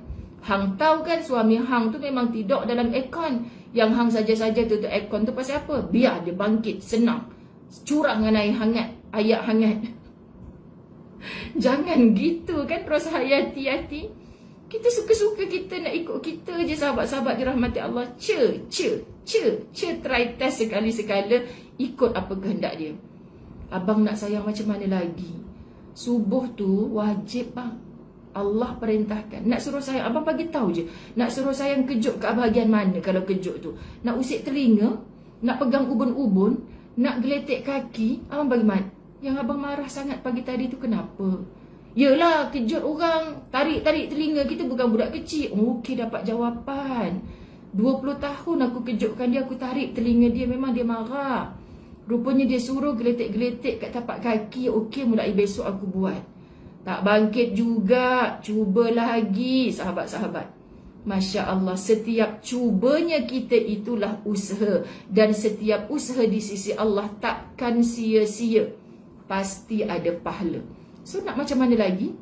Hang tahu kan suami hang tu memang tidur dalam aircon. Yang hang saja-saja tutup aircon tu pasal apa? Biar dia bangkit, senang. Curang dengan air hangat, ayak hangat. Jangan gitu kan, terus hati-hati. Kita suka-suka kita nak ikut kita je sahabat-sahabat dirahmati Allah. Try test sekali-sekala, ikut apa kehendak dia. Abang nak sayang macam mana lagi? Subuh tu wajib bang. Allah perintahkan. Nak suruh sayang, abang bagi tahu je. Nak suruh sayang kejut ke bahagian mana kalau kejut tu? Nak usik telinga? Nak pegang ubun-ubun? Nak geletek kaki? Abang bagi mana? Yang abang marah sangat pagi tadi tu kenapa? Yelah, kejut orang, tarik-tarik telinga, kita bukan budak kecil. Okey, dapat jawapan. 20 tahun aku kejutkan dia, aku tarik telinga dia, memang dia marah. Rupanya dia suruh geletek-geletek kat tapak kaki. Okey, mulai besok aku buat. Tak bangkit juga. Cuba lagi sahabat-sahabat. Masya Allah, setiap cubanya kita itulah usaha. Dan setiap usaha di sisi Allah takkan sia-sia. Pasti ada pahala. So nak macam mana lagi?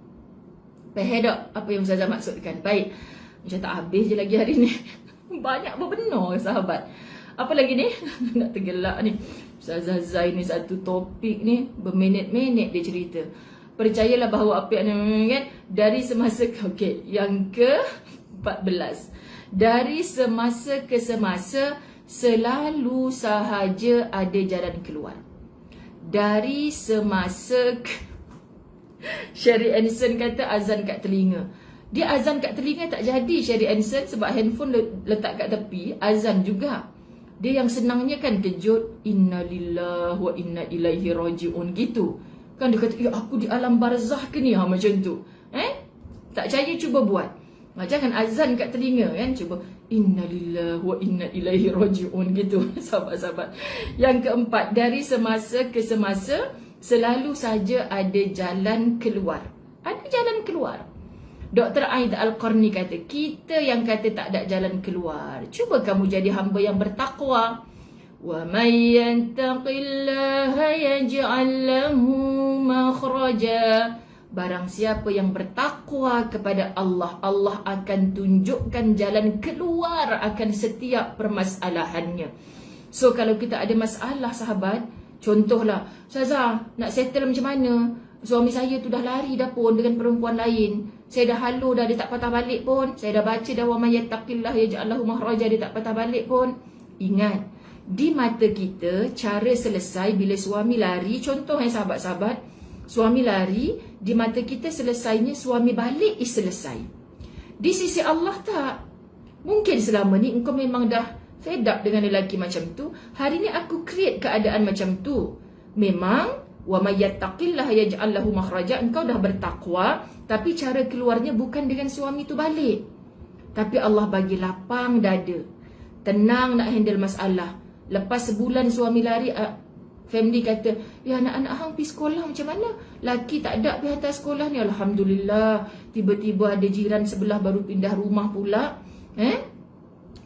Faham tak apa yang Ustazah maksudkan? Baik. Macam tak habis je lagi hari ni. Banyak berbenar sahabat. Apa lagi ni? Nak tergelak ni. Ustazah Zai ni satu topik ni berminit-minit dia cerita. Percayalah bahawa apa yang kan, dari semasa yang ke-14. Dari semasa ke semasa selalu sahaja ada jalan keluar. Dari semasa Sherry Anderson kata azan kat telinga. Dia azan kat telinga tak jadi Sherry Anderson sebab handphone letak kat tepi, azan juga. Dia yang senangnya kan kejut, innalillahi wa inna ilaihi rajiun gitu. Kan dia kata, ya aku di alam barzah ke ni, macam tu. Tak percaya cuba buat. Jangan azan kat telinga kan, cuba innalillahi wa inna ilaihi rajiun gitu sahabat-sahabat. Yang keempat, dari semasa ke semasa selalu saja ada jalan keluar. Ada jalan keluar. Dr. Aid Al-Qarni kata, kita yang kata tak ada jalan keluar, cuba kamu jadi hamba yang bertakwa. Wa may yattaqillaha yaj'al lahu makhraja. Barang siapa yang bertakwa kepada Allah, Allah akan tunjukkan jalan keluar akan setiap permasalahannya. So kalau kita ada masalah sahabat, contohlah, Ustazah nak settle macam mana? Suami saya tu dah lari dah pun dengan perempuan lain. Saya dah halu dah, dia tak patah balik pun. Saya dah baca dah wa may yattaqillah yaj'al lahu makhraja, dia tak patah balik pun. Ingat, di mata kita cara selesai bila suami lari, contoh sahabat-sahabat, suami lari, di mata kita selesainya suami balik selesai. Di sisi Allah tak. Mungkin selama ni engkau memang dah fed up dengan lelaki macam tu. Hari ni aku create keadaan macam tu. Memang wa may yattaqillah yaj'al lahu makhraja, engkau dah bertakwa, tapi cara keluarnya bukan dengan suami tu balik. Tapi Allah bagi lapang dada. Tenang nak handle masalah. Lepas sebulan suami lari, family kata, ya anak-anak hang pergi sekolah macam mana? Laki tak ada pergi hantar sekolah ni. Alhamdulillah. Tiba-tiba ada jiran sebelah baru pindah rumah pula.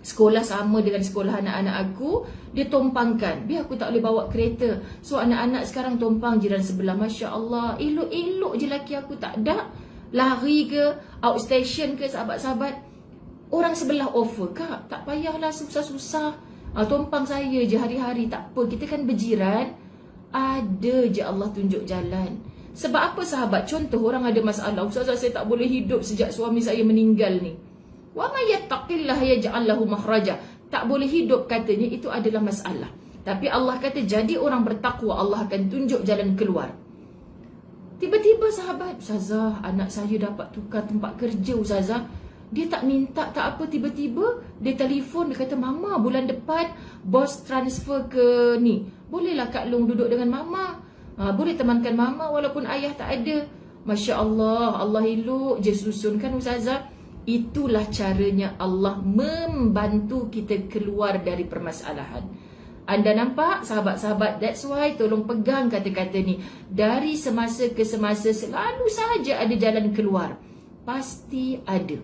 Sekolah sama dengan sekolah anak-anak aku, dia tumpangkan. Biar aku tak boleh bawa kereta. So anak-anak sekarang tumpang jiran sebelah. Masya Allah, elok-elok je laki aku tak ada. Lari ke, outstation ke sahabat-sahabat. Orang sebelah offer, kak tak payahlah susah-susah. Tumpang saya je hari-hari, tak apa. Kita kan berjiran. Ada je Allah tunjuk jalan. Sebab apa sahabat? Contoh orang ada masalah. Ustazah saya tak boleh hidup sejak suami saya meninggal ni. Wa may yattaqillah yaj'al lahu makhraja. Tak boleh hidup katanya, itu adalah masalah. Tapi Allah kata jadi orang bertakwa, Allah akan tunjuk jalan keluar. Tiba-tiba sahabat, Ustazah anak saya dapat tukar tempat kerja Ustazah. Dia tak minta tak apa, tiba-tiba dia telefon, dia kata mama bulan depan bos transfer ke ni. Bolehlah Kak Long duduk dengan mama. Boleh temankan mama walaupun ayah tak ada. Masya Allah, Allah elok je susunkan Ustazah. Itulah caranya Allah membantu kita keluar dari permasalahan. Anda nampak sahabat-sahabat? That's why tolong pegang kata-kata ni. Dari semasa ke semasa selalu saja ada jalan keluar. Pasti ada.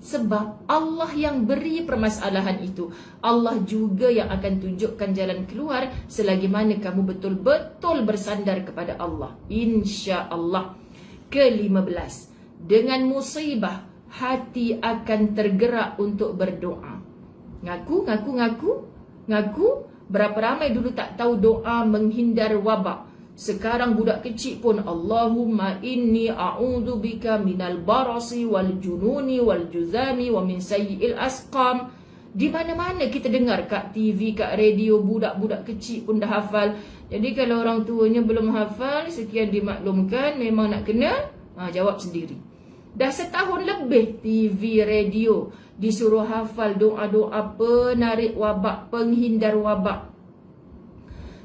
Sebab Allah yang beri permasalahan itu. Allah juga yang akan tunjukkan jalan keluar selagi mana kamu betul-betul bersandar kepada Allah. InsyaAllah. Ke-15. Dengan musibah, hati akan tergerak untuk berdoa. Ngaku. Berapa ramai dulu tak tahu doa menghindar wabak. Sekarang budak kecil pun, Allahumma inni a'udzubika minal barasi wal jununi wal juzami wa min sayyi'il asqam. Di mana-mana kita dengar kat TV, kat radio, budak-budak kecil pun dah hafal. Jadi kalau orang tuanya belum hafal, sekian dimaklumkan, memang nak kena jawab sendiri. Dah setahun lebih TV, radio disuruh hafal doa-doa penarik wabak, penghindar wabak.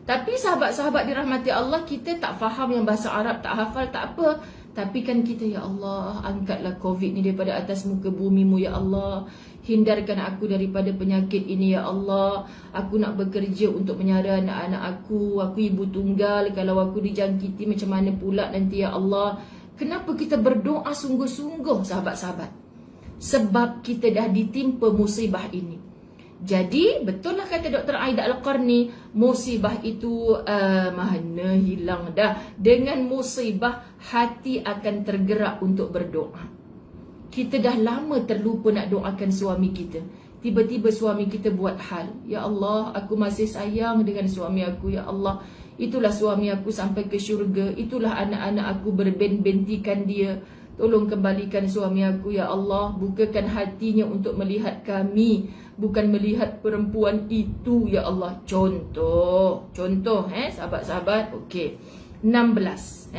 Tapi sahabat-sahabat dirahmati Allah, kita tak faham yang bahasa Arab, tak hafal, tak apa. Tapi kan kita, ya Allah, angkatlah COVID ni daripada atas muka bumi-Mu, ya Allah. Hindarkan aku daripada penyakit ini, ya Allah. Aku nak bekerja untuk menyara anak-anak aku. Aku ibu tunggal, kalau aku dijangkiti macam mana pula nanti, ya Allah. Kenapa kita berdoa sungguh-sungguh, sahabat-sahabat? Sebab kita dah ditimpa musibah ini. Jadi, betul lah kata Dr. Aida Al-Qarni, musibah itu mana hilang dah. Dengan musibah, hati akan tergerak untuk berdoa. Kita dah lama terlupa nak doakan suami kita. Tiba-tiba suami kita buat hal. Ya Allah, aku masih sayang dengan suami aku. Ya Allah, itulah suami aku sampai ke syurga. Itulah anak-anak aku berben-bentikan dia. Tolong kembalikan suami aku, ya Allah. Bukakan hatinya untuk melihat kami, bukan melihat perempuan itu, ya Allah. Contoh, sahabat-sahabat. Okey. 16,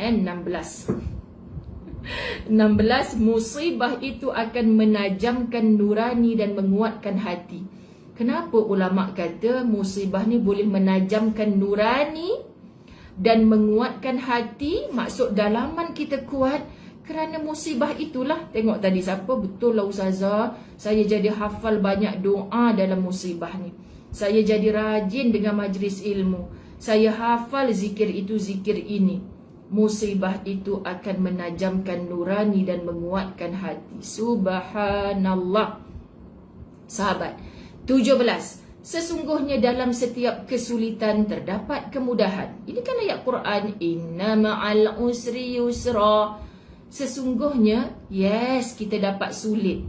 16, musibah itu akan menajamkan nurani dan menguatkan hati. Kenapa ulama kata musibah ni boleh menajamkan nurani dan menguatkan hati? Maksud dalaman kita kuat kerana musibah itulah. Tengok tadi siapa? Betul lah Ustazah, saya jadi hafal banyak doa dalam musibah ni. Saya jadi rajin dengan majlis ilmu. Saya hafal zikir itu, zikir ini. Musibah itu akan menajamkan nurani dan menguatkan hati. Subhanallah. Sahabat, 17. Sesungguhnya dalam setiap kesulitan terdapat kemudahan. Ini kan ayat Quran. Inna ma'al usri yusra. Sesungguhnya, yes, kita dapat sulit.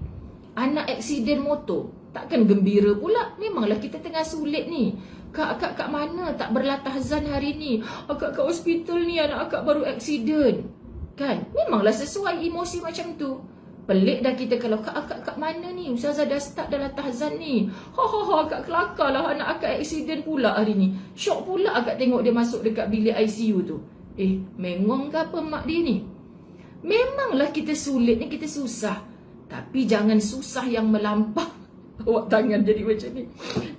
Anak aksiden motor, takkan gembira pula. Memanglah kita tengah sulit ni. Akak kat mana tak berlatahzan hari ni? Akak kat hospital ni, anak akak baru aksiden. Kan? Memanglah sesuai emosi macam tu. Pelik dah kita kalau akak kat mana ni? Ustazah dah start dah latahzan ni. Akak kelakar lah, anak akak aksiden pula hari ni. Syok pula akak tengok dia masuk dekat bilik ICU tu. Mengong ke apa mak dia ni? Memanglah kita sulit ni, kita susah. Tapi jangan susah yang melampau. Awak tangan jadi macam ni.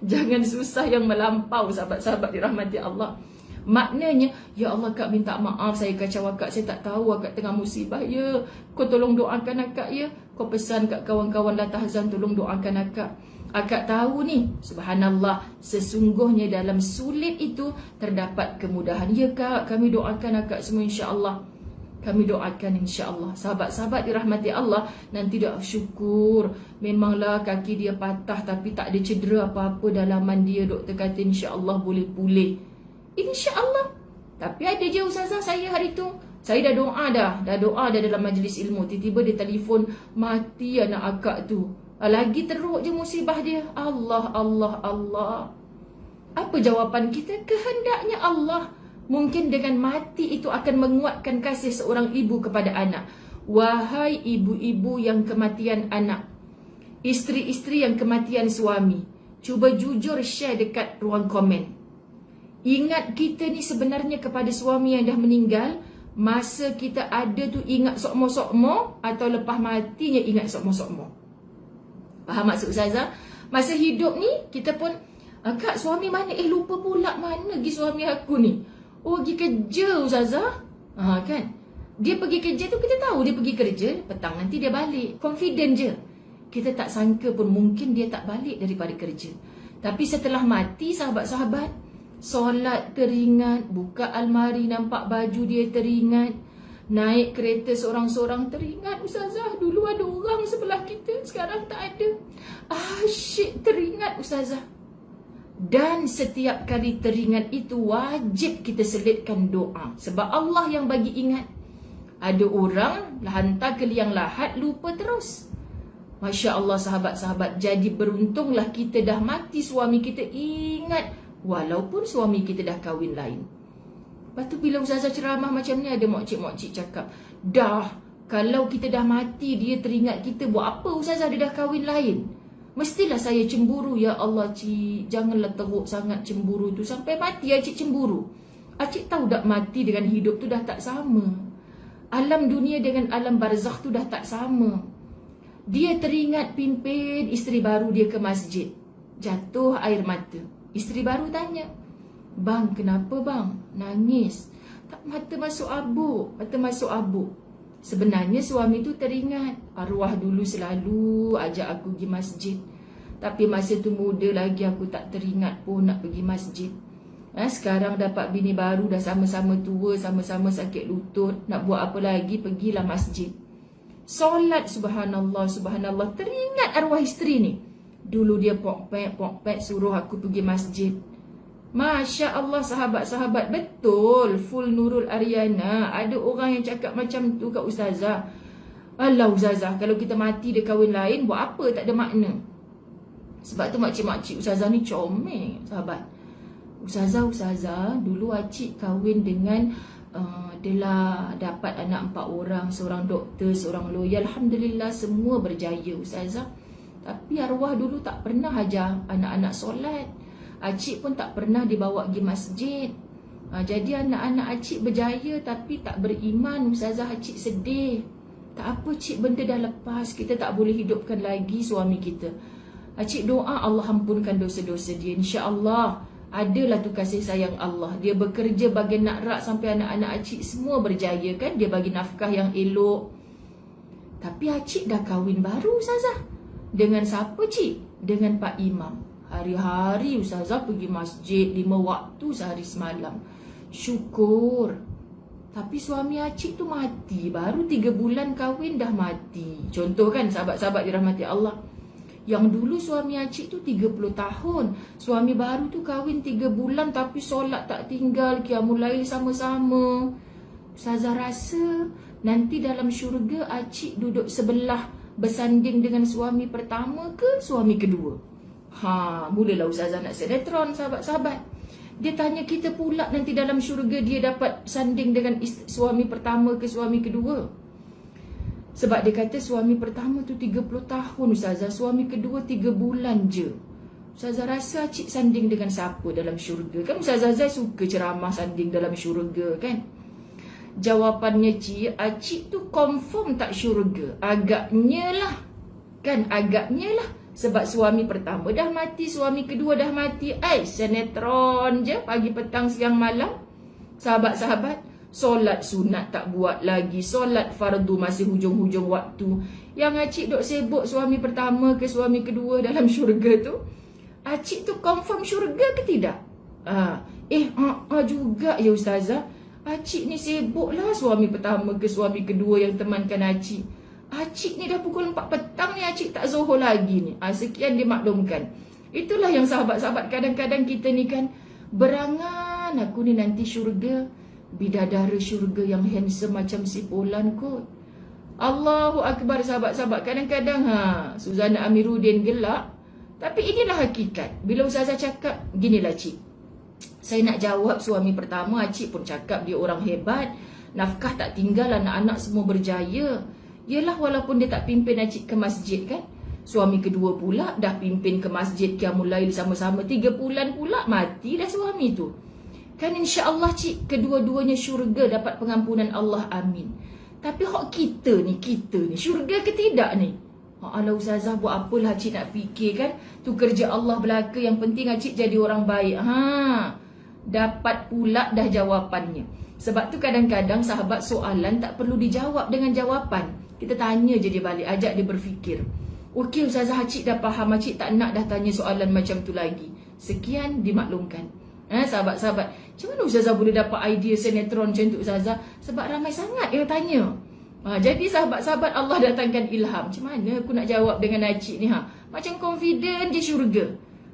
Jangan susah yang melampau, sahabat-sahabat dirahmati Allah. Maknanya, ya Allah kak minta maaf saya kacau akak. Saya tak tahu akak tengah musibah ya. Kau tolong doakan akak ya. Kau pesan kat kawan-kawan latahzan tolong doakan akak. Akak tahu ni, subhanallah, sesungguhnya dalam sulit itu terdapat kemudahan. Ya kak, kami doakan akak semua insya-Allah. Kami doakan insya-Allah. Sahabat-sahabat dirahmati Allah, nanti dah syukur. Memanglah kaki dia patah tapi tak ada cedera apa-apa dalaman dia. Doktor kata insya-Allah boleh pulih. InsyaAllah. Tapi ada je Ustazah saya hari tu, saya dah doa dah dalam majlis ilmu. Tiba-tiba dia telefon, mati anak akak tu. Lagi teruk je musibah dia. Allah. Apa jawapan kita? Kehendaknya Allah. Mungkin dengan mati itu akan menguatkan kasih seorang ibu kepada anak. Wahai ibu-ibu yang kematian anak, isteri-isteri yang kematian suami, cuba jujur share dekat ruang komen. Ingat kita ni sebenarnya kepada suami yang dah meninggal, masa kita ada tu ingat sokmo-sokmo atau lepas matinya ingat sokmo-sokmo? Faham maksud Ustazah? Masa hidup ni kita pun, kak suami mana? Lupa pula mana pergi suami aku ni. Oh pergi kerja Ustazah. Kan? Dia pergi kerja tu kita tahu dia pergi kerja, petang nanti dia balik. Confident je. Kita tak sangka pun mungkin dia tak balik daripada kerja. Tapi setelah mati sahabat-sahabat, solat teringat, buka almari nampak baju dia teringat, naik kereta seorang-seorang teringat. Ustazah dulu ada orang sebelah kita, sekarang tak ada. Asyik teringat Ustazah. Dan setiap kali teringat itu wajib kita selitkan doa. Sebab Allah yang bagi ingat. Ada orang hantar ke liang lahat lupa terus. Masya Allah sahabat-sahabat. Jadi beruntunglah kita dah mati, suami kita ingat. Walaupun suami kita dah kahwin lain. Lepas tu bila Ustazah ceramah macam ni, ada mokcik-mokcik cakap, dah, kalau kita dah mati, dia teringat kita, buat apa Ustazah dia dah kahwin lain? Mestilah saya cemburu. Ya Allah cik, janganlah teruk sangat cemburu tu. Sampai mati cik cemburu. Cik tahu tak mati dengan hidup tu dah tak sama. Alam dunia dengan alam barzakh tu dah tak sama. Dia teringat pimpin isteri baru dia ke masjid. Jatuh air mata. Isteri baru tanya, bang kenapa bang? Nangis. Tak, mata masuk abu. Mata masuk abu. Sebenarnya suami tu teringat, arwah dulu selalu ajak aku pergi masjid. Tapi masa tu muda lagi, aku tak teringat pun nak pergi masjid. Sekarang dapat bini baru, dah sama-sama tua, sama-sama sakit lutut. Nak buat apa lagi? Pergilah masjid. Solat, subhanallah, subhanallah. Teringat arwah isteri ni. Dulu dia pok-pek suruh aku pergi masjid. Masya Allah sahabat-sahabat, betul. Full Nurul Ariana. Ada orang yang cakap macam tu kat Ustazah. Alah Ustazah, kalau kita mati dia kahwin lain, buat apa? Tak ada makna. Sebab tu makcik-makcik Ustazah ni comel, sahabat. Ustazah, dulu acik kahwin dengan dia dapat anak 4 orang, seorang doktor, seorang lawyer. Alhamdulillah semua berjaya Ustazah. Tapi arwah dulu tak pernah ajar anak-anak solat. Acik pun tak pernah dibawa pergi masjid. Jadi anak-anak acik berjaya tapi tak beriman. Ustazah, acik sedih. Tak apa cik, benda dah lepas. Kita tak boleh hidupkan lagi suami kita. Acik doa Allah ampunkan dosa-dosa dia, insya-Allah. Adalah tu kasih sayang Allah. Dia bekerja bagi nak rak sampai anak-anak acik semua berjaya kan. Dia bagi nafkah yang elok. Tapi acik dah kahwin baru Ustazah. Dengan siapa cik? Dengan Pak Imam. Hari-hari Ustazah pergi masjid 5 waktu sehari semalam. Syukur. Tapi suami acik tu mati. Baru 3 bulan kahwin dah mati. Contoh kan sahabat-sahabat dirahmati Allah. Yang dulu suami acik tu 30 tahun. Suami baru tu kahwin 3 bulan tapi solat tak tinggal, qiyamul lail sama-sama. Ustazah rasa nanti dalam syurga acik duduk sebelah bersanding dengan suami pertama ke suami kedua? Mulalah Ustazah nak sinetron sahabat-sahabat. Dia tanya kita pula nanti dalam syurga dia dapat sanding dengan suami pertama ke suami kedua? Sebab dia kata suami pertama tu 30 tahun Ustazah, suami kedua 3 bulan je. Ustazah rasa acik sanding dengan siapa dalam syurga? Kan Ustazah Zai suka ceramah sanding dalam syurga kan? Jawapannya cik, acik tu confirm tak syurga. Agaknya lah. Kan agaknya lah. Sebab suami pertama dah mati, suami kedua dah mati. Sinetron je pagi, petang, siang, malam. Sahabat-sahabat, solat sunat tak buat lagi. Solat fardu masih hujung-hujung waktu. Yang acik duk sibuk suami pertama ke suami kedua dalam syurga tu. Acik tu confirm syurga ke tidak? Juga ya Ustazah. Acik ni sibuk lah suami pertama ke suami kedua yang temankan acik. Acik ni dah pukul 4 petang ni acik tak zuhur lagi ni. Sekian dimaklumkan. Itulah yang sahabat-sahabat kadang-kadang kita ni kan berangan aku ni nanti syurga. Bidadara syurga yang handsome macam si Polan kot. Allahu Akbar sahabat-sahabat. Kadang-kadang Suzana Amiruddin gelak. Tapi inilah hakikat. Bila Ustazah cakap, ginilah cik. Saya nak jawab suami pertama, acik pun cakap dia orang hebat. Nafkah tak tinggal, anak-anak semua berjaya. Yelah walaupun dia tak pimpin acik ke masjid kan. Suami kedua pula dah pimpin ke masjid qiyamul lail sama-sama 3 bulan pula mati dah suami tu. Kan insya-Allah cik, kedua-duanya syurga dapat pengampunan Allah, amin. Tapi hak kita ni syurga ke tidak ni? Alah Ustazah, buat apalah cik nak fikir kan. Tu kerja Allah belaka, yang penting acik jadi orang baik. Dapat pula dah jawapannya. Sebab tu kadang-kadang sahabat soalan tak perlu dijawab dengan jawapan. Kita tanya je dia balik, ajak dia berfikir. Okey Ustazah, acik dah faham, acik tak nak dah tanya soalan macam tu lagi. Sekian dimaklumkan. Sahabat-sahabat, macam mana Ustazah boleh dapat idea sinetron macam tu Ustazah? Sebab ramai sangat yang tanya. Jadi sahabat-sahabat, Allah datangkan ilham. Macam mana aku nak jawab dengan acik ni? Macam confident je syurga.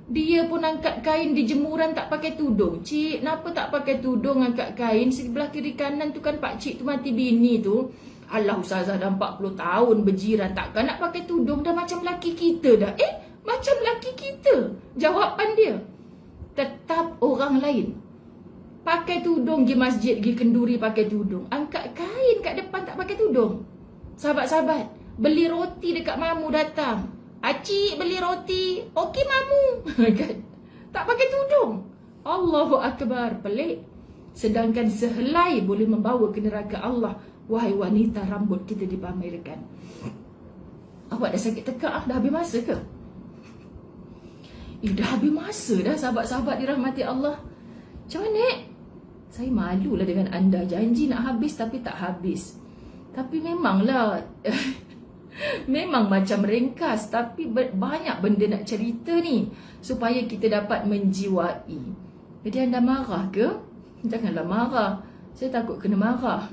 Dia pun angkat kain di jemuran tak pakai tudung. Cik, kenapa tak pakai tudung angkat kain? Sebelah kiri kanan tu kan pak cik tu mati bini tu. Alah Ustazah dah 40 tahun berjiran, takkan nak pakai tudung, dah macam laki kita dah. Macam laki kita. Jawapan dia. Tetap orang lain pakai tudung, pergi masjid, pergi kenduri pakai tudung. Angkat kain kat depan tak pakai tudung. Sahabat-sahabat, beli roti dekat mamu datang. Acik beli roti. Okey mamu. Kan? Tak pakai tudung. Allahu Akbar, pelik. Sedangkan sehelai boleh membawa ke neraka Allah. Wahai wanita, rambut kita dipamerkan. Awak dah sakit tekak dah habis masa ke? Dah habis masa dah sahabat-sahabat dirahmati Allah. Macam mana? Saya malulah dengan anda. Janji nak habis tapi tak habis. Tapi memanglah memang macam ringkas, tapi banyak benda nak cerita ni supaya kita dapat menjiwai. Jadi anda marah ke? Janganlah marah. Saya takut kena marah.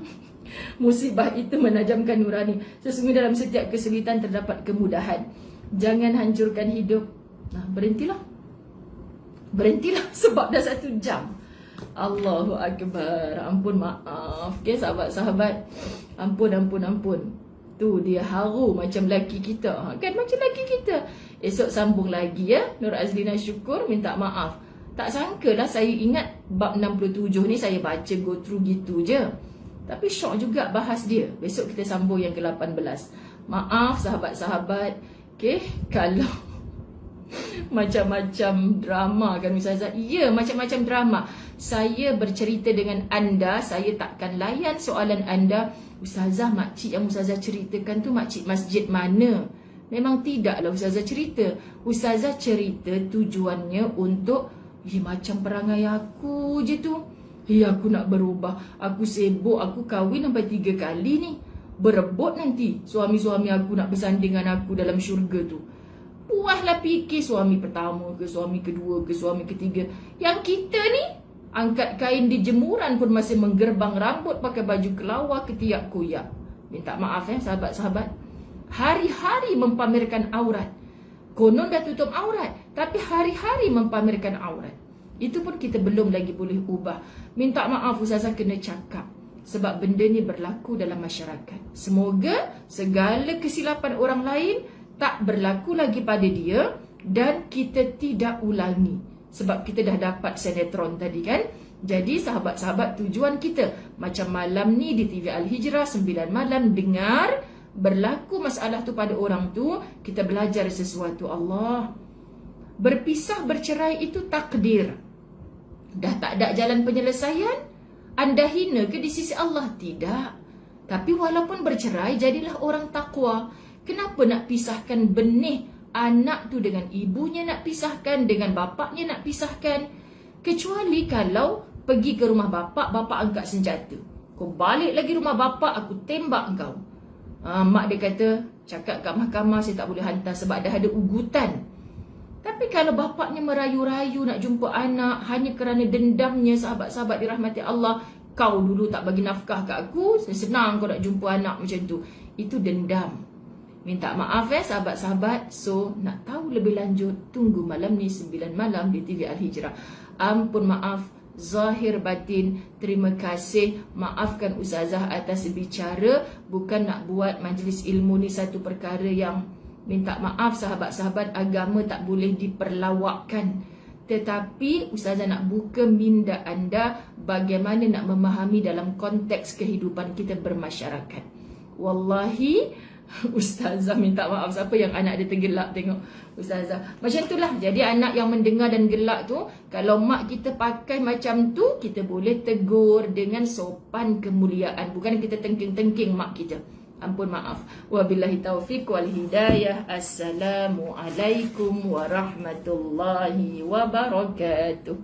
Musibah itu menajamkan nurani. Sesungguhnya dalam setiap kesulitan terdapat kemudahan. Jangan hancurkan hidup. Nah, berhentilah. Berhentilah sebab dah 1 jam. Allahu Akbar. Ampun, maaf. Okay, sahabat-sahabat. Ampun. Tu dia haru macam lelaki kita. Kan macam lelaki kita. Esok sambung lagi ya. Nur Azlina syukur, minta maaf. Tak sangkalah saya ingat bab 67 ni saya baca go through gitu je. Tapi syok juga bahas dia. Besok kita sambung yang ke-18. Maaf sahabat-sahabat. Okay, kalau macam-macam drama kan Ustazah? Ya, macam-macam drama. Saya bercerita dengan anda, saya takkan layan soalan anda. Ustazah, makcik yang Ustazah ceritakan tu makcik masjid mana? Memang tidaklah Ustazah cerita. Ustazah cerita tujuannya untuk macam perangai aku je tu. Aku nak berubah. Aku sibuk, aku kahwin sampai 3 kali ni. Berebut nanti suami-suami aku nak bersanding dengan aku dalam syurga tu. Puaslah fikir suami pertama ke, suami kedua ke, suami ketiga. Yang kita ni angkat kain di jemuran pun masih menggerbang rambut, pakai baju kelawar, ketiak koyak. Minta maaf sahabat-sahabat. Hari-hari mempamerkan aurat. Konon dah tutup aurat, tapi hari-hari mempamerkan aurat. Itu pun kita belum lagi boleh ubah. Minta maaf Ustazah kena cakap. Sebab benda ni berlaku dalam masyarakat. Semoga segala kesilapan orang lain tak berlaku lagi pada dia dan kita tidak ulangi. Sebab kita dah dapat sinetron tadi kan. Jadi sahabat-sahabat, tujuan kita macam malam ni di TV Al-Hijrah 9 malam dengar berlaku masalah tu pada orang tu, kita belajar sesuatu. Allah, berpisah bercerai itu takdir. Dah tak ada jalan penyelesaian. Anda hina ke di sisi Allah? Tidak. Tapi walaupun bercerai, jadilah orang takwa. Kenapa nak pisahkan benih anak tu dengan ibunya, nak pisahkan dengan bapaknya, nak pisahkan? Kecuali kalau pergi ke rumah bapak, bapak angkat senjata. Kau balik lagi rumah bapak, aku tembak kau. Mak dia kata, cakap kat mahkamah saya tak boleh hantar sebab dah ada ugutan. Tapi kalau bapaknya merayu-rayu nak jumpa anak hanya kerana dendamnya, sahabat-sahabat dirahmati Allah, kau dulu tak bagi nafkah kat aku, senang kau nak jumpa anak macam tu. Itu dendam. Minta maaf sahabat-sahabat. So, nak tahu lebih lanjut, tunggu malam ni 9 malam di TV Al-Hijrah. Ampun maaf, zahir batin, terima kasih. Maafkan Ustazah atas bicara. Bukan nak buat majlis ilmu ni satu perkara yang, minta maaf sahabat-sahabat, agama tak boleh diperlawakkan. Tetapi Ustazah nak buka minda anda bagaimana nak memahami dalam konteks kehidupan kita bermasyarakat. Wallahi, Ustazah minta maaf siapa yang anak dia tergelak tengok Ustazah. Macam itulah. Jadi anak yang mendengar dan gelak tu, kalau mak kita pakai macam tu, kita boleh tegur dengan sopan kemuliaan. Bukan kita tengking-tengking mak kita. Ampun maaf. Wabillahi taufiq wal hidayah. Assalamualaikum warahmatullahi wabarakatuh.